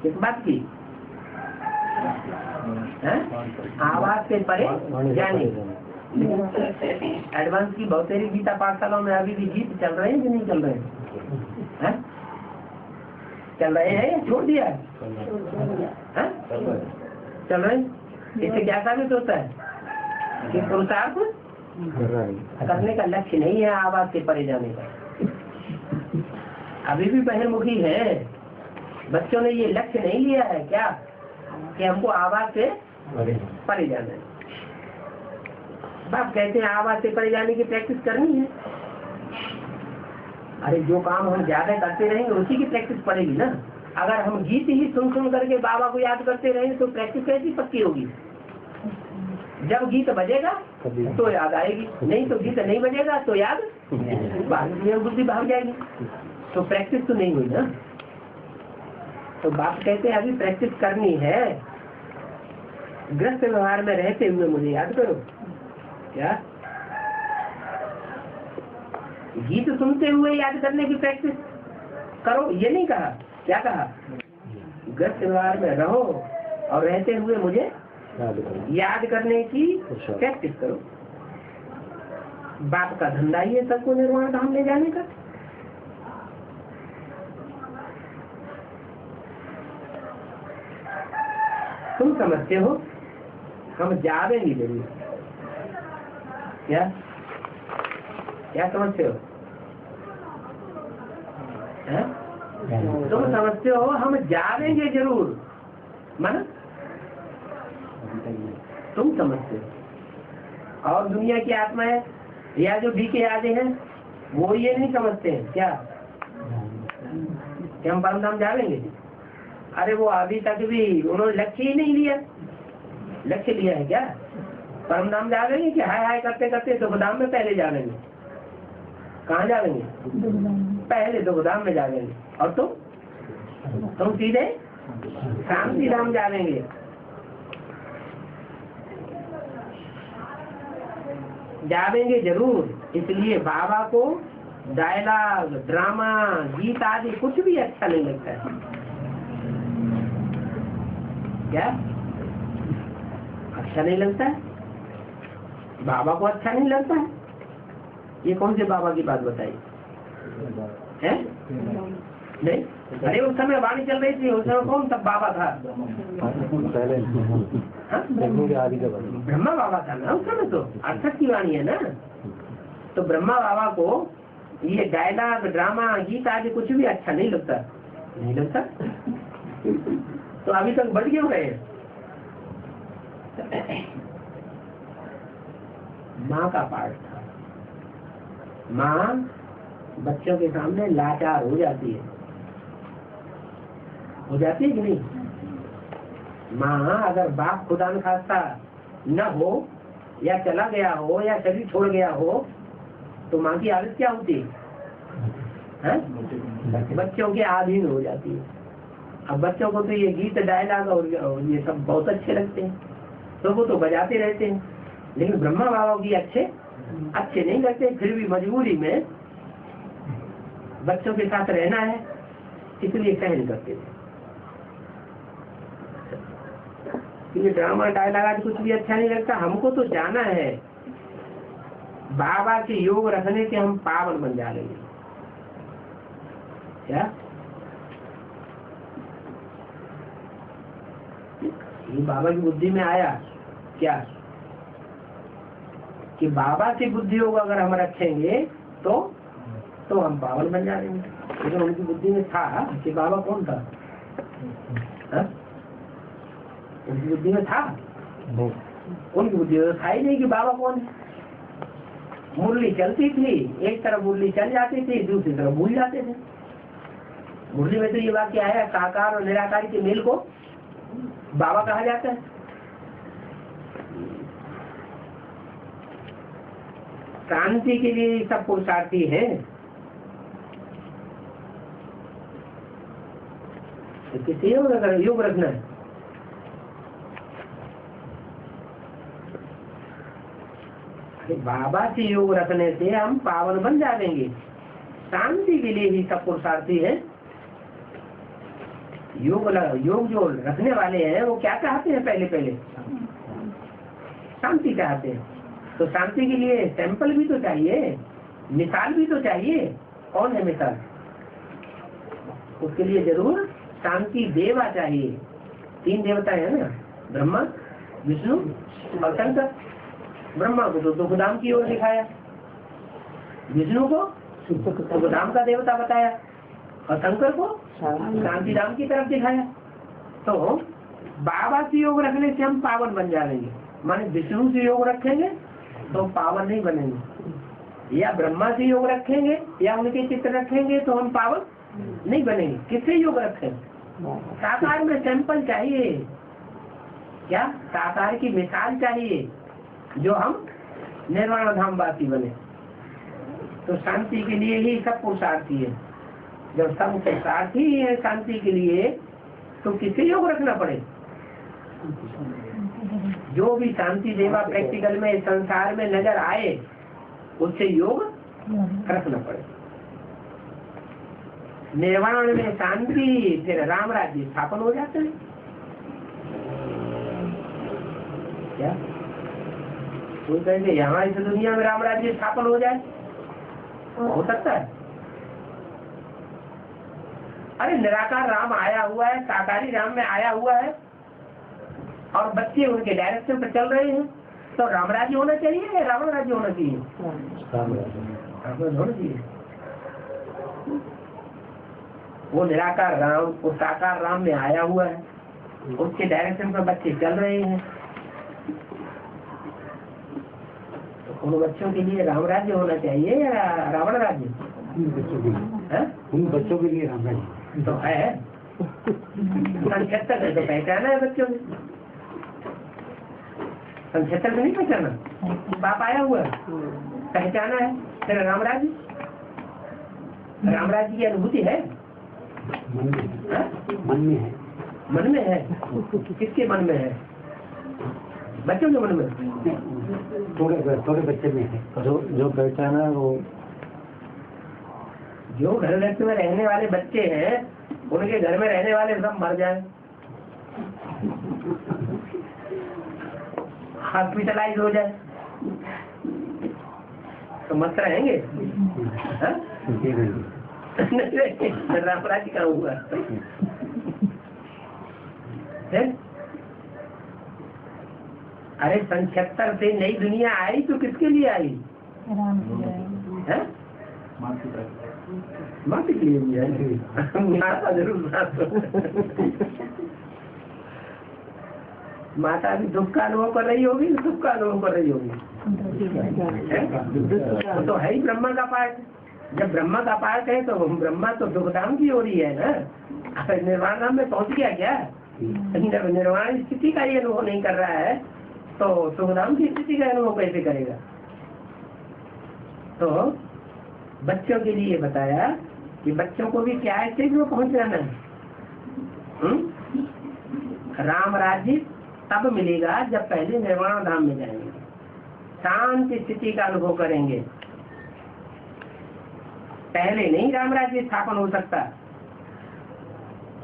इस बात की। आवाज से परे जाने। एडवांस की बहुत सारी गीता पाठशालाओं में अभी भी गीत चल रहे हैं कि नहीं चल रहे हैं? चल रहे हैं या छोड़ दिया है? चल रहे हैं। इससे क्या साबित होता है कि पुरुषार्थ करने का लक्ष्य नहीं है आवाज से परे जाने का। अभी भी बहिर्मुखी है। बच्चों ने ये लक्ष्य नहीं लिया है क्या कि हमको आवाज से परे जाना है। बाप कहते हैं आवाज से परे जाने की प्रैक्टिस करनी है। अरे जो काम हम ज्यादा करते रहेंगे उसी की प्रैक्टिस पड़ेगी ना। अगर हम गीत ही सुन करके बाबा को याद करते रहेंगे तो प्रैक्टिस कैसी पक्की होगी? जब गीत बजेगा तो याद आएगी, नहीं तो गीत नहीं बजेगा तो याद बुद्धि भाग जाएगी। तो प्रैक्टिस तो नहीं हुई ना। तो बाप कहते हैं अभी प्रैक्टिस करनी है। ग्रस्त व्यवहार में रहते हुए मुझे याद करो। क्या गीत सुनते हुए याद करने की प्रैक्टिस करो ये नहीं कहा। क्या कहा? ग्रस्त व्यवहार में रहो और रहते हुए मुझे याद करने की प्रैक्टिस करो। बाप का धंधा ही है सबको निर्वाण धाम ले जाने का। तुम समझते हो हम जावेंगे जरूर। क्या क्या समझते हो? तुम समझते हो हम जावेंगे जरूर। माना तुम समझते हो। और दुनिया की आत्माएं या जो भी के आदि हैं वो ये नहीं समझते हैं क्या कि हम परम धाम जावेंगे। अरे वो अभी तक भी उन्होंने लक्ष्य ही नहीं लिया। लक्ष्य लिया है क्या परम धाम जावेंगे कि हाय हाय करते करते दुखधाम में पहले जावेंगे? कहाँ जावेंगे? पहले दुखधाम में जावेंगे। और तुम सीधे शांति धाम जावेंगे। जावेंगे जरूर। इसलिए बाबा को डायलॉग ड्रामा गीत आदि कुछ भी अच्छा नहीं लगता है। क्या अच्छा नहीं लगता है? बाबा को अच्छा नहीं लगता है? ये कौन से बाबा की बात बताई है? नहीं, अरे उस समय वाणी चल रही थी, उस समय कौन तब बाबा था? पहले हाँ? आदि का बात। ब्रह्मा बाबा था ना उस समय, तो अर्थक की वाणी है ना। तो ब्रह्मा बाबा को ये डायलॉग, ड्रामा, गीत आदि कुछ भी अच्छा नहीं लगता, नहीं लगता। तो अभी तक बढ़ क्यों रहे हैं? माँ का पार्ट था। माँ बच्चों के सामने लाचार हो जाती है, हो जाती है कि नहीं? माँ अगर बाप खुदा न खास्ता न हो या चला गया हो या शरीर छोड़ गया हो तो माँ की हालत क्या होती है? बच्चों के अधीन हो जाती है। अब बच्चों को तो ये गीत, डायलॉग और ये सब बहुत अच्छे लगते हैं, तो वो तो बजाते रहते हैं, लेकिन ब्रह्मा बाबा की अच्छे नहीं लगते। फिर भी मजबूरी में बच्चों के साथ रहना है, इसलिए सहन करते थे। ये ड्रामा, डायलॉग आज कुछ भी अच्छा नहीं लगता। हमको तो जाना है बाबा के योग रखने से हम पावन बन जाएंगे। क्या ये बाबा की बुद्धि में आया क्या कि बाबा की बुद्धि योग अगर हम रखेंगे तो हम पावन बन जाएंगे? लेकिन उनकी बुद्धि में था कि बाबा कौन था? हा? उनकी बुद्धि में था? उनकी बुद्धि में था ही नहीं कि बाबा कौन है। मुरली चलती थी, एक तरफ मुरली चल जाती थी, दूसरी तरफ भूल जाते थे। मुरली में तो ये वाक्य आया, साकार और निराकार के मेल को बाबा कहा जाता है। शांति के लिए सब पुरुषार्थी है। तो किसी योग रखना है। बाबा से योग रखने से हम पावन बन जाएंगे। शांति के लिए ही सब पुरुषार्थी है। योग जो रखने वाले हैं वो क्या चाहते हैं? पहले शांति चाहते हैं। तो शांति के लिए सैंपल भी तो चाहिए, मिसाल भी तो चाहिए। कौन है मिसाल? उसके लिए जरूर शांति देवा चाहिए। 3 देवता है ना, ब्रह्मा, विष्णु और शंकर। ब्रह्मा को तो दुखधाम की ओर दिखाया, विष्णु को सुखधाम का देवता बताया और शंकर को शांति धाम की तरफ दिखाया। तो बाबा से योग रखने से हम पावन बन जाएंगे। माने विष्णु से योग रखेंगे तो पावन नहीं बनेंगे, या ब्रह्मा से योग रखेंगे या उनके चित्र रखेंगे तो हम पावन नहीं बनेंगे। किससे योग रखें? साकार में सैंपल चाहिए। क्या? साकार की मिसाल चाहिए जो हम निर्वाण धाम वासी बने। तो शांति के लिए ही सब पुरुषार्थी है। जब सब पुरुषार्थी है शांति के लिए तो किसे योग रखना पड़े? जो भी शांति देवा प्रैक्टिकल में संसार में नजर आए उससे योग रखना पड़े। निर्वाण में शांति, फिर राम राज्य स्थापन हो जाते हैं। क्या कोई कहेंगे यहाँ इस दुनिया में राम राज्य स्थापन हो जाए? हो सकता है? अरे निराकार राम आया हुआ है, साकारी राम में आया हुआ है और बच्चे उनके डायरेक्शन पर चल रहे हैं, तो राम राज्य होना चाहिए या रावण राज्य होना चाहिए? राम राज्य होना चाहिए। वो निराकार राम, वो साकार राम में आया हुआ है, उसके डायरेक्शन पर बच्चे चल रहे हैं। तो उन बच्चों के लिए राम राज्य होना चाहिए या रावण राज्य? उन बच्चों के लिए राम राज्य तो है। 75 है तो पहचाना है बच्चों ने। 75 में नहीं पहचाना? बाप आया हुआ पहचाना है, फिर राम राज्य की अनुभूति है। मन में है। मन में है? किसके मन में है? बच्चों के मन में? थोड़े बच्चे में है। जो पहचाना वो जो घर में रहने वाले बच्चे हैं उनके घर में रहने वाले सब मर जाए, हॉस्पिटलाइज हो जाए तो मस्त रहेंगे। राम राज्य कहाँ हुआ है? अरे 76 से नई दुनिया आई तो किसके लिए आई? है? माता के लिए भी आई। माता जरूर माता भी दुख का अनुभव कर रही होगी, सुख का अनुभव कर रही होगी। तो है ही ब्रह्मा का पार्ट। जब ब्रह्मा का पार्ट है तो ब्रह्मा तो दुखधाम की ओर ही है ना। निर्वाण धाम में पहुंच गया क्या? निर्वाण स्थिति का ये अनुभव नहीं कर रहा है तो सुखधाम की स्थिति का अनुभव कैसे करेगा? तो बच्चों के लिए बताया कि बच्चों को भी क्या स्टेज में पहुंच जाना है। राम राज्य तब मिलेगा जब पहले निर्वाण धाम में जाएंगे, शांति स्थिति का अनुभव करेंगे। पहले नहीं राम राज्य स्थापन हो सकता।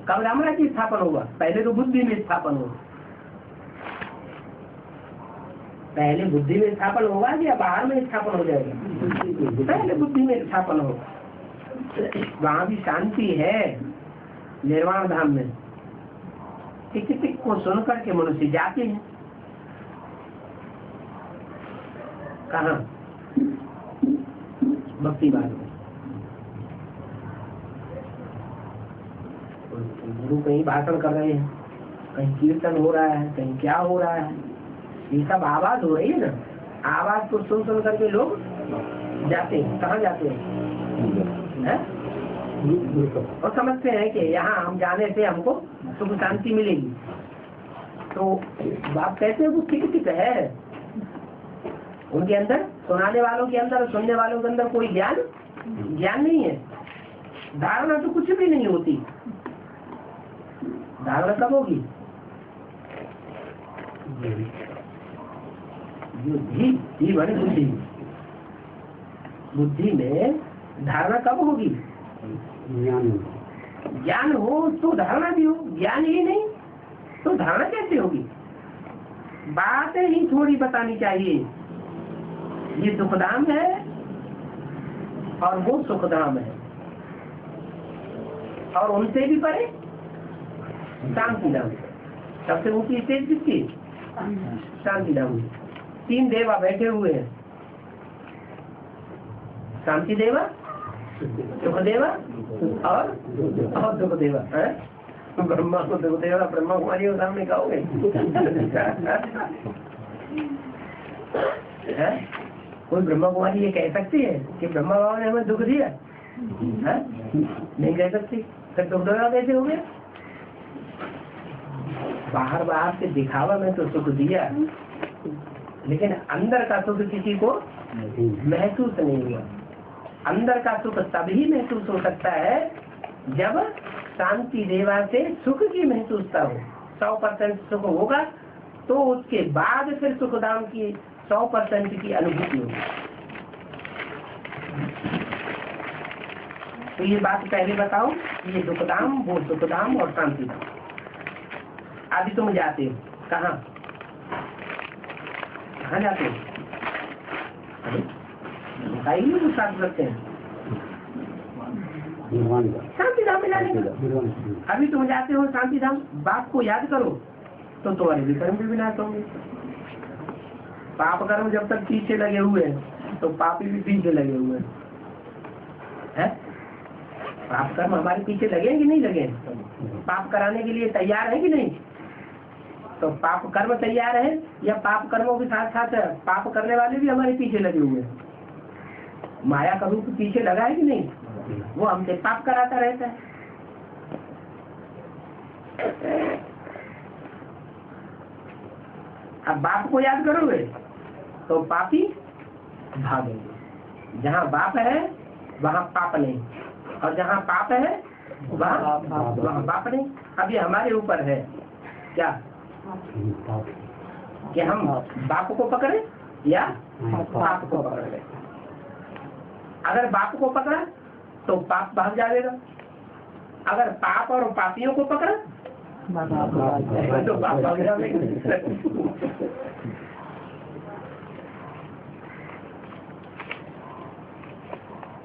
कब राम राज्य स्थापन होगा? पहले तो बुद्धि में स्थापन होगा। पहले बुद्धि में स्थापन होगा या बाहर में स्थापन हो जाएगा? पहले बुद्धि में स्थापन होगा। वहां भी शांति है निर्वाण धाम में। टिक टिक को सुन करके मनुष्य जाते हैं कहाँ? भक्ति मार्ग में। गुरु कहीं भाषण कर रहे हैं, कहीं कीर्तन हो रहा है, कहीं क्या हो रहा है, ये सब आवाज हो रही है ना। आवाज को सुन सुन करके लोग जाते हैं। कहाँ जाते हैं? और समझते हैं कि यहाँ हम जाने से हमको सुख शांति मिलेगी। तो बाप कहते हैं वो ठीक ठीक है। उनके अंदर, सुनाने वालों के अंदर, सुनने वालों के अंदर कोई ज्ञान नहीं है। धारणा तो कुछ भी नहीं होती। धारणा कब होगी? बुद्धि में धारणा कब होगी? ज्ञान हो तो धारणा भी हो। ज्ञान ही नहीं तो धारणा कैसे होगी? बातें ही थोड़ी बतानी चाहिए। ये दुखधाम है और वो सुखधाम है, और उनसे भी परे शांति धाम। सबसे ऊंची स्टेज किसकी? शांति धाम। 3 देवा बैठे हुए हैं, शांति देवा, सुख देवा और दुख देवा। ब्रह्मा को दुख देवा, ब्रह्मा कुमारी के सामने कहोगे? कोई ब्रह्मा कुमारी ये कह सकती है कि ब्रह्मा बाबा ने हमें दुख दिया? नहीं कह सकती। फिर दुख देवा कैसे हो गया? बाहर से दिखावा में तो सुख दिया, लेकिन अंदर का सुख किसी को महसूस नहीं हुआ। अंदर का सुख तभी महसूस हो सकता है जब शांति देवा से सुख की महसूसता हो। 100% सुख होगा तो उसके बाद फिर सुखधाम की 100% की अनुभूति होगी। तो ये बात पहले बताओ, ये दुखधाम, वो सुखधाम और शांति धाम। अभी तुम जाते हो कहाँ? कहाँ जाते हो? तो साथ रखते हैं शांति धाम में जाने का। अभी तुम जाते हो शांति धाम, बाप को याद करो तो तुम्हारे भी कर्म भी विनाश होंगे। पाप कर्म जब तक पीछे लगे हुए हैं तो पापी भी पीछे लगे हुए हैं। पाप कर्म हमारे पीछे लगे कि नहीं लगे? पाप कराने के लिए तैयार है कि नहीं? तो पाप कर्म तैयार है या पाप कर्मों के साथ साथ पाप करने वाले भी हमारे पीछे लगे हुए हैं? माया का रूप पीछे लगा है कि नहीं? वो हमसे पाप कराता रहता है। अब बाप को याद करोगे तो पापी भागेंगे। जहाँ बाप है वहाँ पाप नहीं, और जहाँ पाप है वहाँ बाप नहीं। अब ये हमारे ऊपर है क्या कि हम बाप को पकड़े या पाप को पकड़े। अगर बाप को पकड़ा तो पाप भाग जाएगा, अगर पाप और पापियों को पकड़ा तो पाप भाग जाएगा।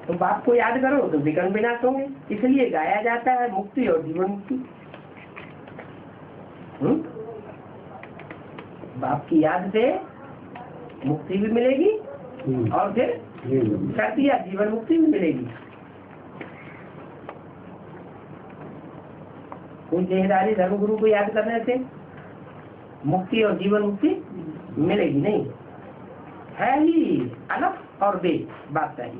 तो बाप को याद करो तो विकर्ण विनाश होंगे, इसलिए गाया जाता है मुक्ति और जीवन मुक्ति। बाप की याद से मुक्ति भी मिलेगी और फिर कर दिया जीवन मुक्ति भी मिलेगी। कोई देहदारी धर्म गुरु को याद करने से मुक्ति और जीवन मुक्ति मिलेगी नहीं, है ही अलग और बे बात सही,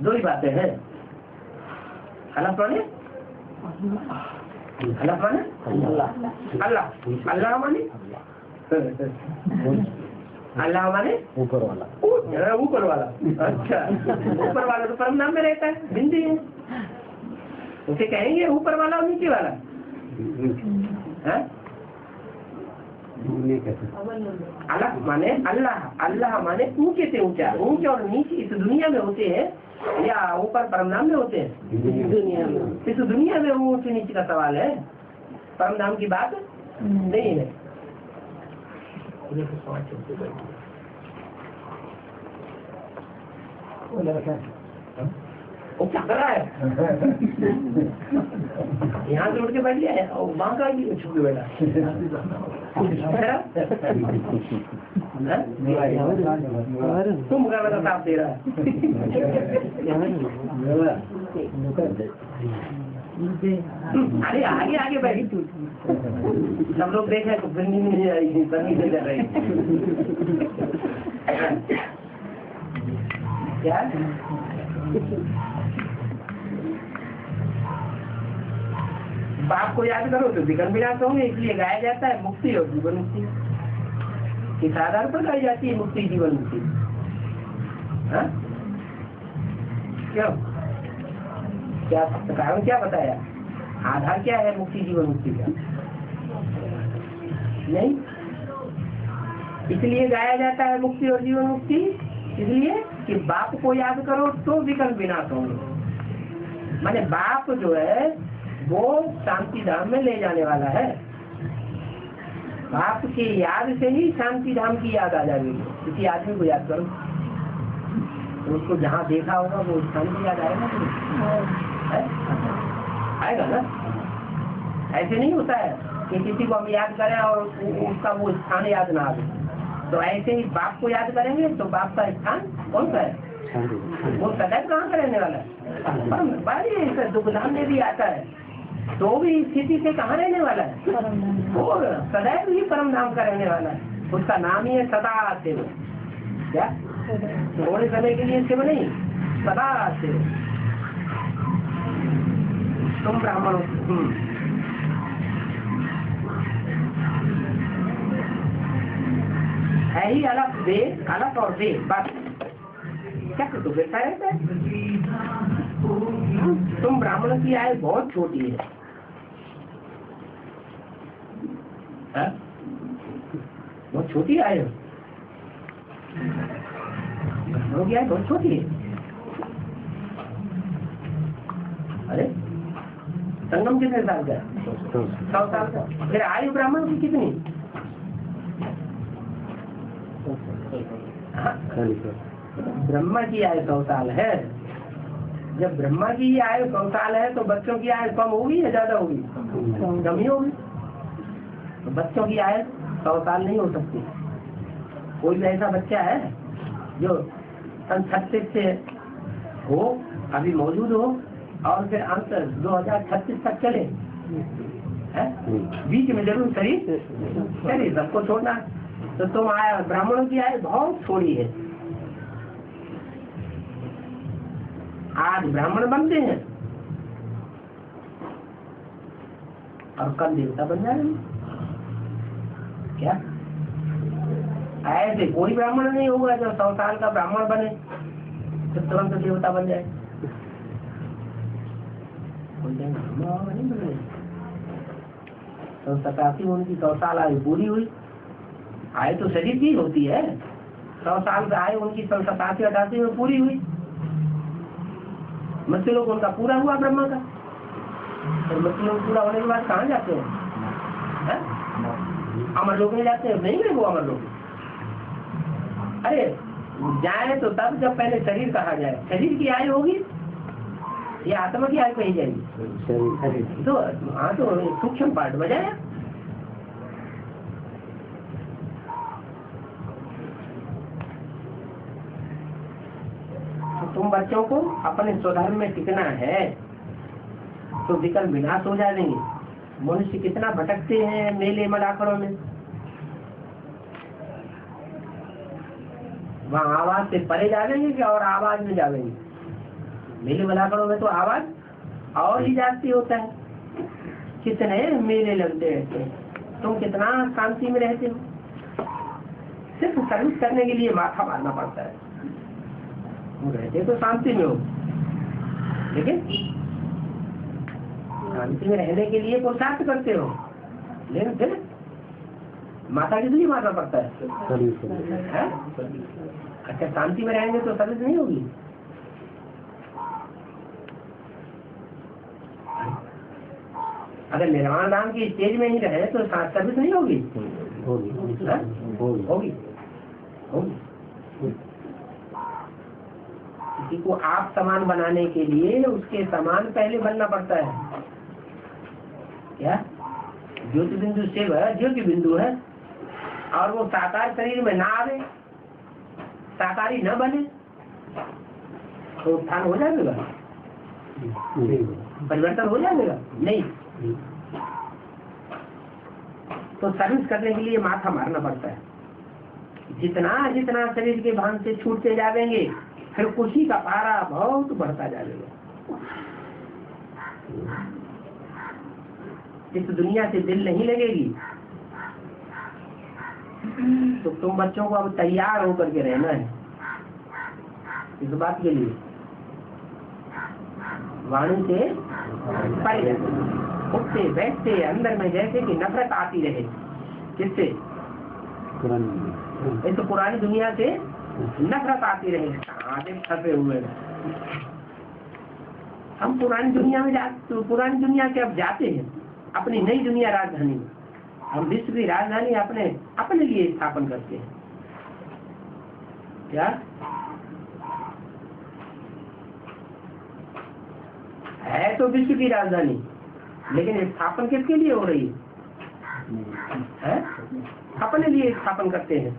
दो ही बातें हैं। अलग माने अलग माने अल्लाह, अल्लाह माने अल्लाह माने ऊपर वाला, ऊपर वाला। अच्छा, ऊपर वाला तो परम नाम में रहता है, बिंदी है, उसे कहेंगे ऊपर वाला और नीचे वाला है? अलग माने अल्लाह, अल्लाह माने ऊंचे से ऊंचा, ऊंचे और नीचे इस दुनिया में होते हैं या ऊपर परम नाम में होते हैं? दुनिया में। इस दुनिया में ऊंचे नीचे का सवाल है, परम नाम की बात नहीं है। वो क्या कर रहा है? यहाँ से उठ के बैठ गया और वहाँ का छुप के बैठा। तुम मुकाबला साफ दे रहा है। अरे आगे आगे बैठ, सब लोग देखे तो फिर नहीं आई, बनी से कर रही क्या? बाप को याद करो तो विकर्ण विनाश होंगे, इसलिए गाया जाता है मुक्ति और जीवन मुक्ति। इस आधार पर गाई जाती है मुक्ति जीवन मुक्ति। क्यों? क्या कारण क्या बताया? आधार क्या है मुक्ति जीवन मुक्ति का? नहीं, इसलिए गाया जाता है मुक्ति और जीवन मुक्ति, इसलिए कि बाप को याद करो तो विकर्ण विनाश होंगे। माने बाप जो है वो शांति धाम में ले जाने वाला है। बाप की याद से ही शांति धाम की याद आ जाएगी। किसी आदमी को याद करो तो उसको जहाँ देखा होगा वो स्थान की याद आएगा, आएगा ना? ऐसे नहीं होता है कि किसी को हम याद करें और उसका वो स्थान याद ना आए। तो ऐसे ही बाप को याद करेंगे तो बाप का स्थान कौन सा है? वो सदैव कहाँ का रहने वाला है? बड़ी दुख धाम में भी आता है तो भी स्थिति से कहाँ रहने वाला है? वो सदैव ही परम नाम का रहने वाला है। उसका नाम ही है सदा शिव। क्या थोड़े समय के लिए शिव नहीं, सदा शिव। तुम ब्राह्मण है ही अलग वेद, अलग और वेद बस। क्या तो बेटा रहता है? तुम ब्राह्मण की आयु बहुत छोटी है, बहुत छोटी आयु, ब्राह्मणों की आयु बहुत छोटी है। अरे संगम कितने साल का? 100 साल का। फिर आयु ब्राह्मण की कितनी? ब्रह्मा की आयु 100 साल है। जब ब्रह्मा की आयु 100 साल है तो बच्चों की आयु कम होगी या ज्यादा होगी? कम ही होगी। तो बच्चों की आयु 100 साल नहीं हो सकती। कोई भी ऐसा बच्चा है जो सन 36 से हो, अभी मौजूद हो और फिर अंत 2036 तक चले, बीच में जरूर शरीर सबको छोड़ना। तो तुम आया ब्राह्मणों की आयु बहुत थोड़ी है। आज ब्राह्मण बनते हैं और कल देवता बन जाएंगे। क्या ऐसे कोई ब्राह्मण नहीं होगा जो 100 साल का ब्राह्मण बने तो तुरंत देवता बन जाए? नहीं बने। तो 87 उनकी 100 साल आयु पूरी हुई। आयु तो शरीर की होती है। 100 साल का आयु उनकी 87-88 में पूरी हुई। मृत्यु लोग उनका पूरा हुआ ब्रह्मा का। तो मृत्यु लोग पूरा होने के बाद कहाँ जाते हैं? अमर लोक में जाते हैं? नहीं गए वो अमर लोक। अरे जाए तो तब जब पहले शरीर कहा जाए। शरीर की आयु होगी या आत्मा की आयु कही जाएगी? तो हाँ, तो सूक्ष्म पार्ट बजाया। तो तुम बच्चों को अपने स्वधर्म में टिकना है तो विकल्प विनाश हो जाएंगे। मनुष्य कितना भटकते हैं मेले मलाखड़ों में, वहाँ आवाज से परे जाएंगे क्या और आवाज में जाएंगे? मेले मलाखड़ों में तो आवाज और ही जाती होता है। कितने मेले लगते रहते हैं, तुम कितना शांति में रहते हो। सिर्फ सर्विस करने के लिए माथा मारना पड़ता है। वो रहते तो शांति में हो, लेकिन शांति में रहने के लिए पुरुषार्थ करते हो, लेकिन फिर माता किस लिए मारना पड़ता है? अच्छा, शांति में रहेंगे तो सर्विस नहीं होगी। अगर निर्वाण धाम की स्टेज में ही रहे तो सर्विस नहीं होगी। होगी। किसी को आप समान बनाने के लिए उसके समान पहले बनना पड़ता है। क्या ज्योति बिंदु शिव है, ज्योति बिंदु है, और वो साकार शरीर में ना आवे, साकारी न बने तो उत्थान हो जाएगा, परिवर्तन हो जाएगा नहीं। तो सर्विस करने के लिए माथा मारना पड़ता है। जितना जितना शरीर के भान से छूटते जाएंगे फिर खुशी का पारा बहुत बढ़ता जाएगा। इस दुनिया से दिल नहीं लगेगी। तो तुम बच्चों को अब तैयार होकर के रहना है इस बात के लिए। वाणी से परे उठते बैठते अंदर में जैसे कि नफरत आती रहे। किससे? इस पुरानी दुनिया से नफरत आती रहे। आगे फंसे हुए हम पुरानी दुनिया में पुरानी दुनिया के अब जाते हैं अपनी नई दुनिया राजधानी में। हम विश्व की राजधानी अपने लिए स्थापन करते हैं। क्या है? तो विश्व की राजधानी, लेकिन स्थापन किसके लिए हो रही है? अपने लिए स्थापन करते हैं।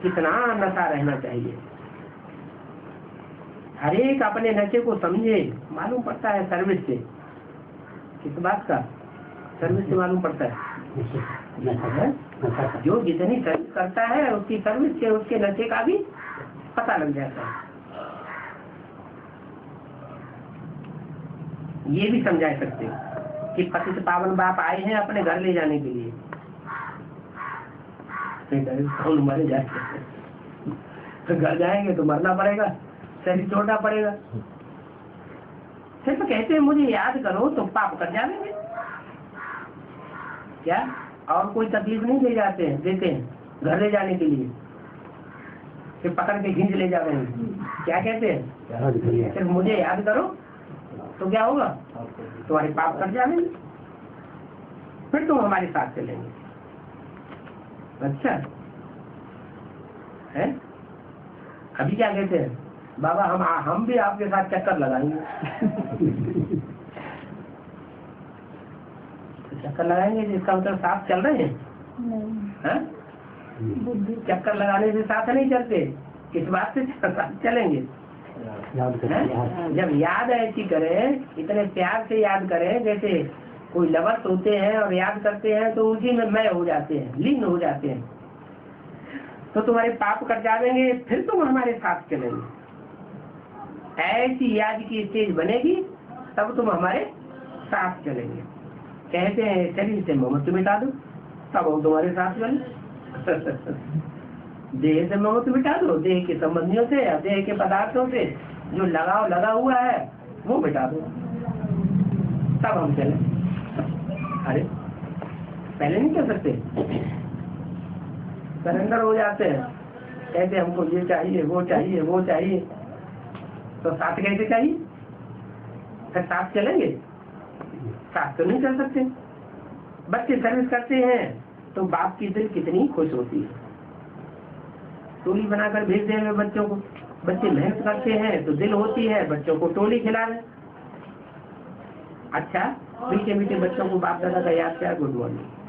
कितना नशा रहना चाहिए। हर एक अपने नशे को समझे। मालूम पड़ता है सर्विस से। किस बात का? सर्विस से मालूम पड़ता है। जो जितनी सर्विस करता है उसकी सर्विस से उसके नशे का भी पता लग जाता है। ये भी समझा सकते हो कि पतित पावन बाप आए हैं अपने घर ले जाने के लिए। मर जाते तो घर जाएंगे तो मरना पड़ेगा, शरीर छोड़ना पड़ेगा। सिर्फ कहते हैं मुझे याद करो तो पाप कर जाएंगे। क्या और कोई तकलीफ नहीं ले जाते हैं, देते हैं घर ले जाने के लिए। फिर पकड़ के खींच ले जाते हैं। क्या कहते हैं? सिर्फ मुझे याद करो तो क्या होगा? तुम्हारे पाप कट जाएंगे, फिर तुम हमारे साथ चलेंगे। अच्छा है? अभी क्या कहते हैं? बाबा हम भी आपके साथ चक्कर लगाएंगे। चक्कर लगाएंगे जिसका मतलब साथ चल रहे हैं। चक्कर लगाने से साथ नहीं चलते। किस बात से साथ चलेंगे? जब याद ऐसी करें, इतने प्यार से याद करें जैसे कोई लवत होते हैं और याद करते हैं तो उसी में मय हो जाते हैं, लीन हो जाते हैं। तो तुम्हारे पाप कट जाएंगे, फिर तुम हमारे साथ चलेंगे। ऐसी याद की स्टेज बनेगी तब तुम हमारे साथ चलेंगे। कहते हैं शरीर से ममत्व मिटा दो तब हम तुम्हारे साथ चले। देह से ममत्व मिटा दो, देह के संबंधियों से या देह के पदार्थों से जो लगाव लगा हुआ है वो मिटा दो, तब हम चले। अरे पहले नहीं कर सकते? सरेंडर हो जाते हैं, कहते हमको ये चाहिए वो चाहिए वो चाहिए। तो साथ कैसे चाहिए? फिर साथ चलेंगे? साथ तो नहीं चल सकते। बच्चे सर्विस करते हैं तो बाप की दिल कितनी खुश होती है। टोली बनाकर भेज देंगे बच्चों को। बच्चे मेहनत करते हैं तो दिल होती है, बच्चों को टोली खिला रहे। अच्छा, मीठे मीठे बच्चों को बाप दादा का याद क्या, गुड मॉर्निंग।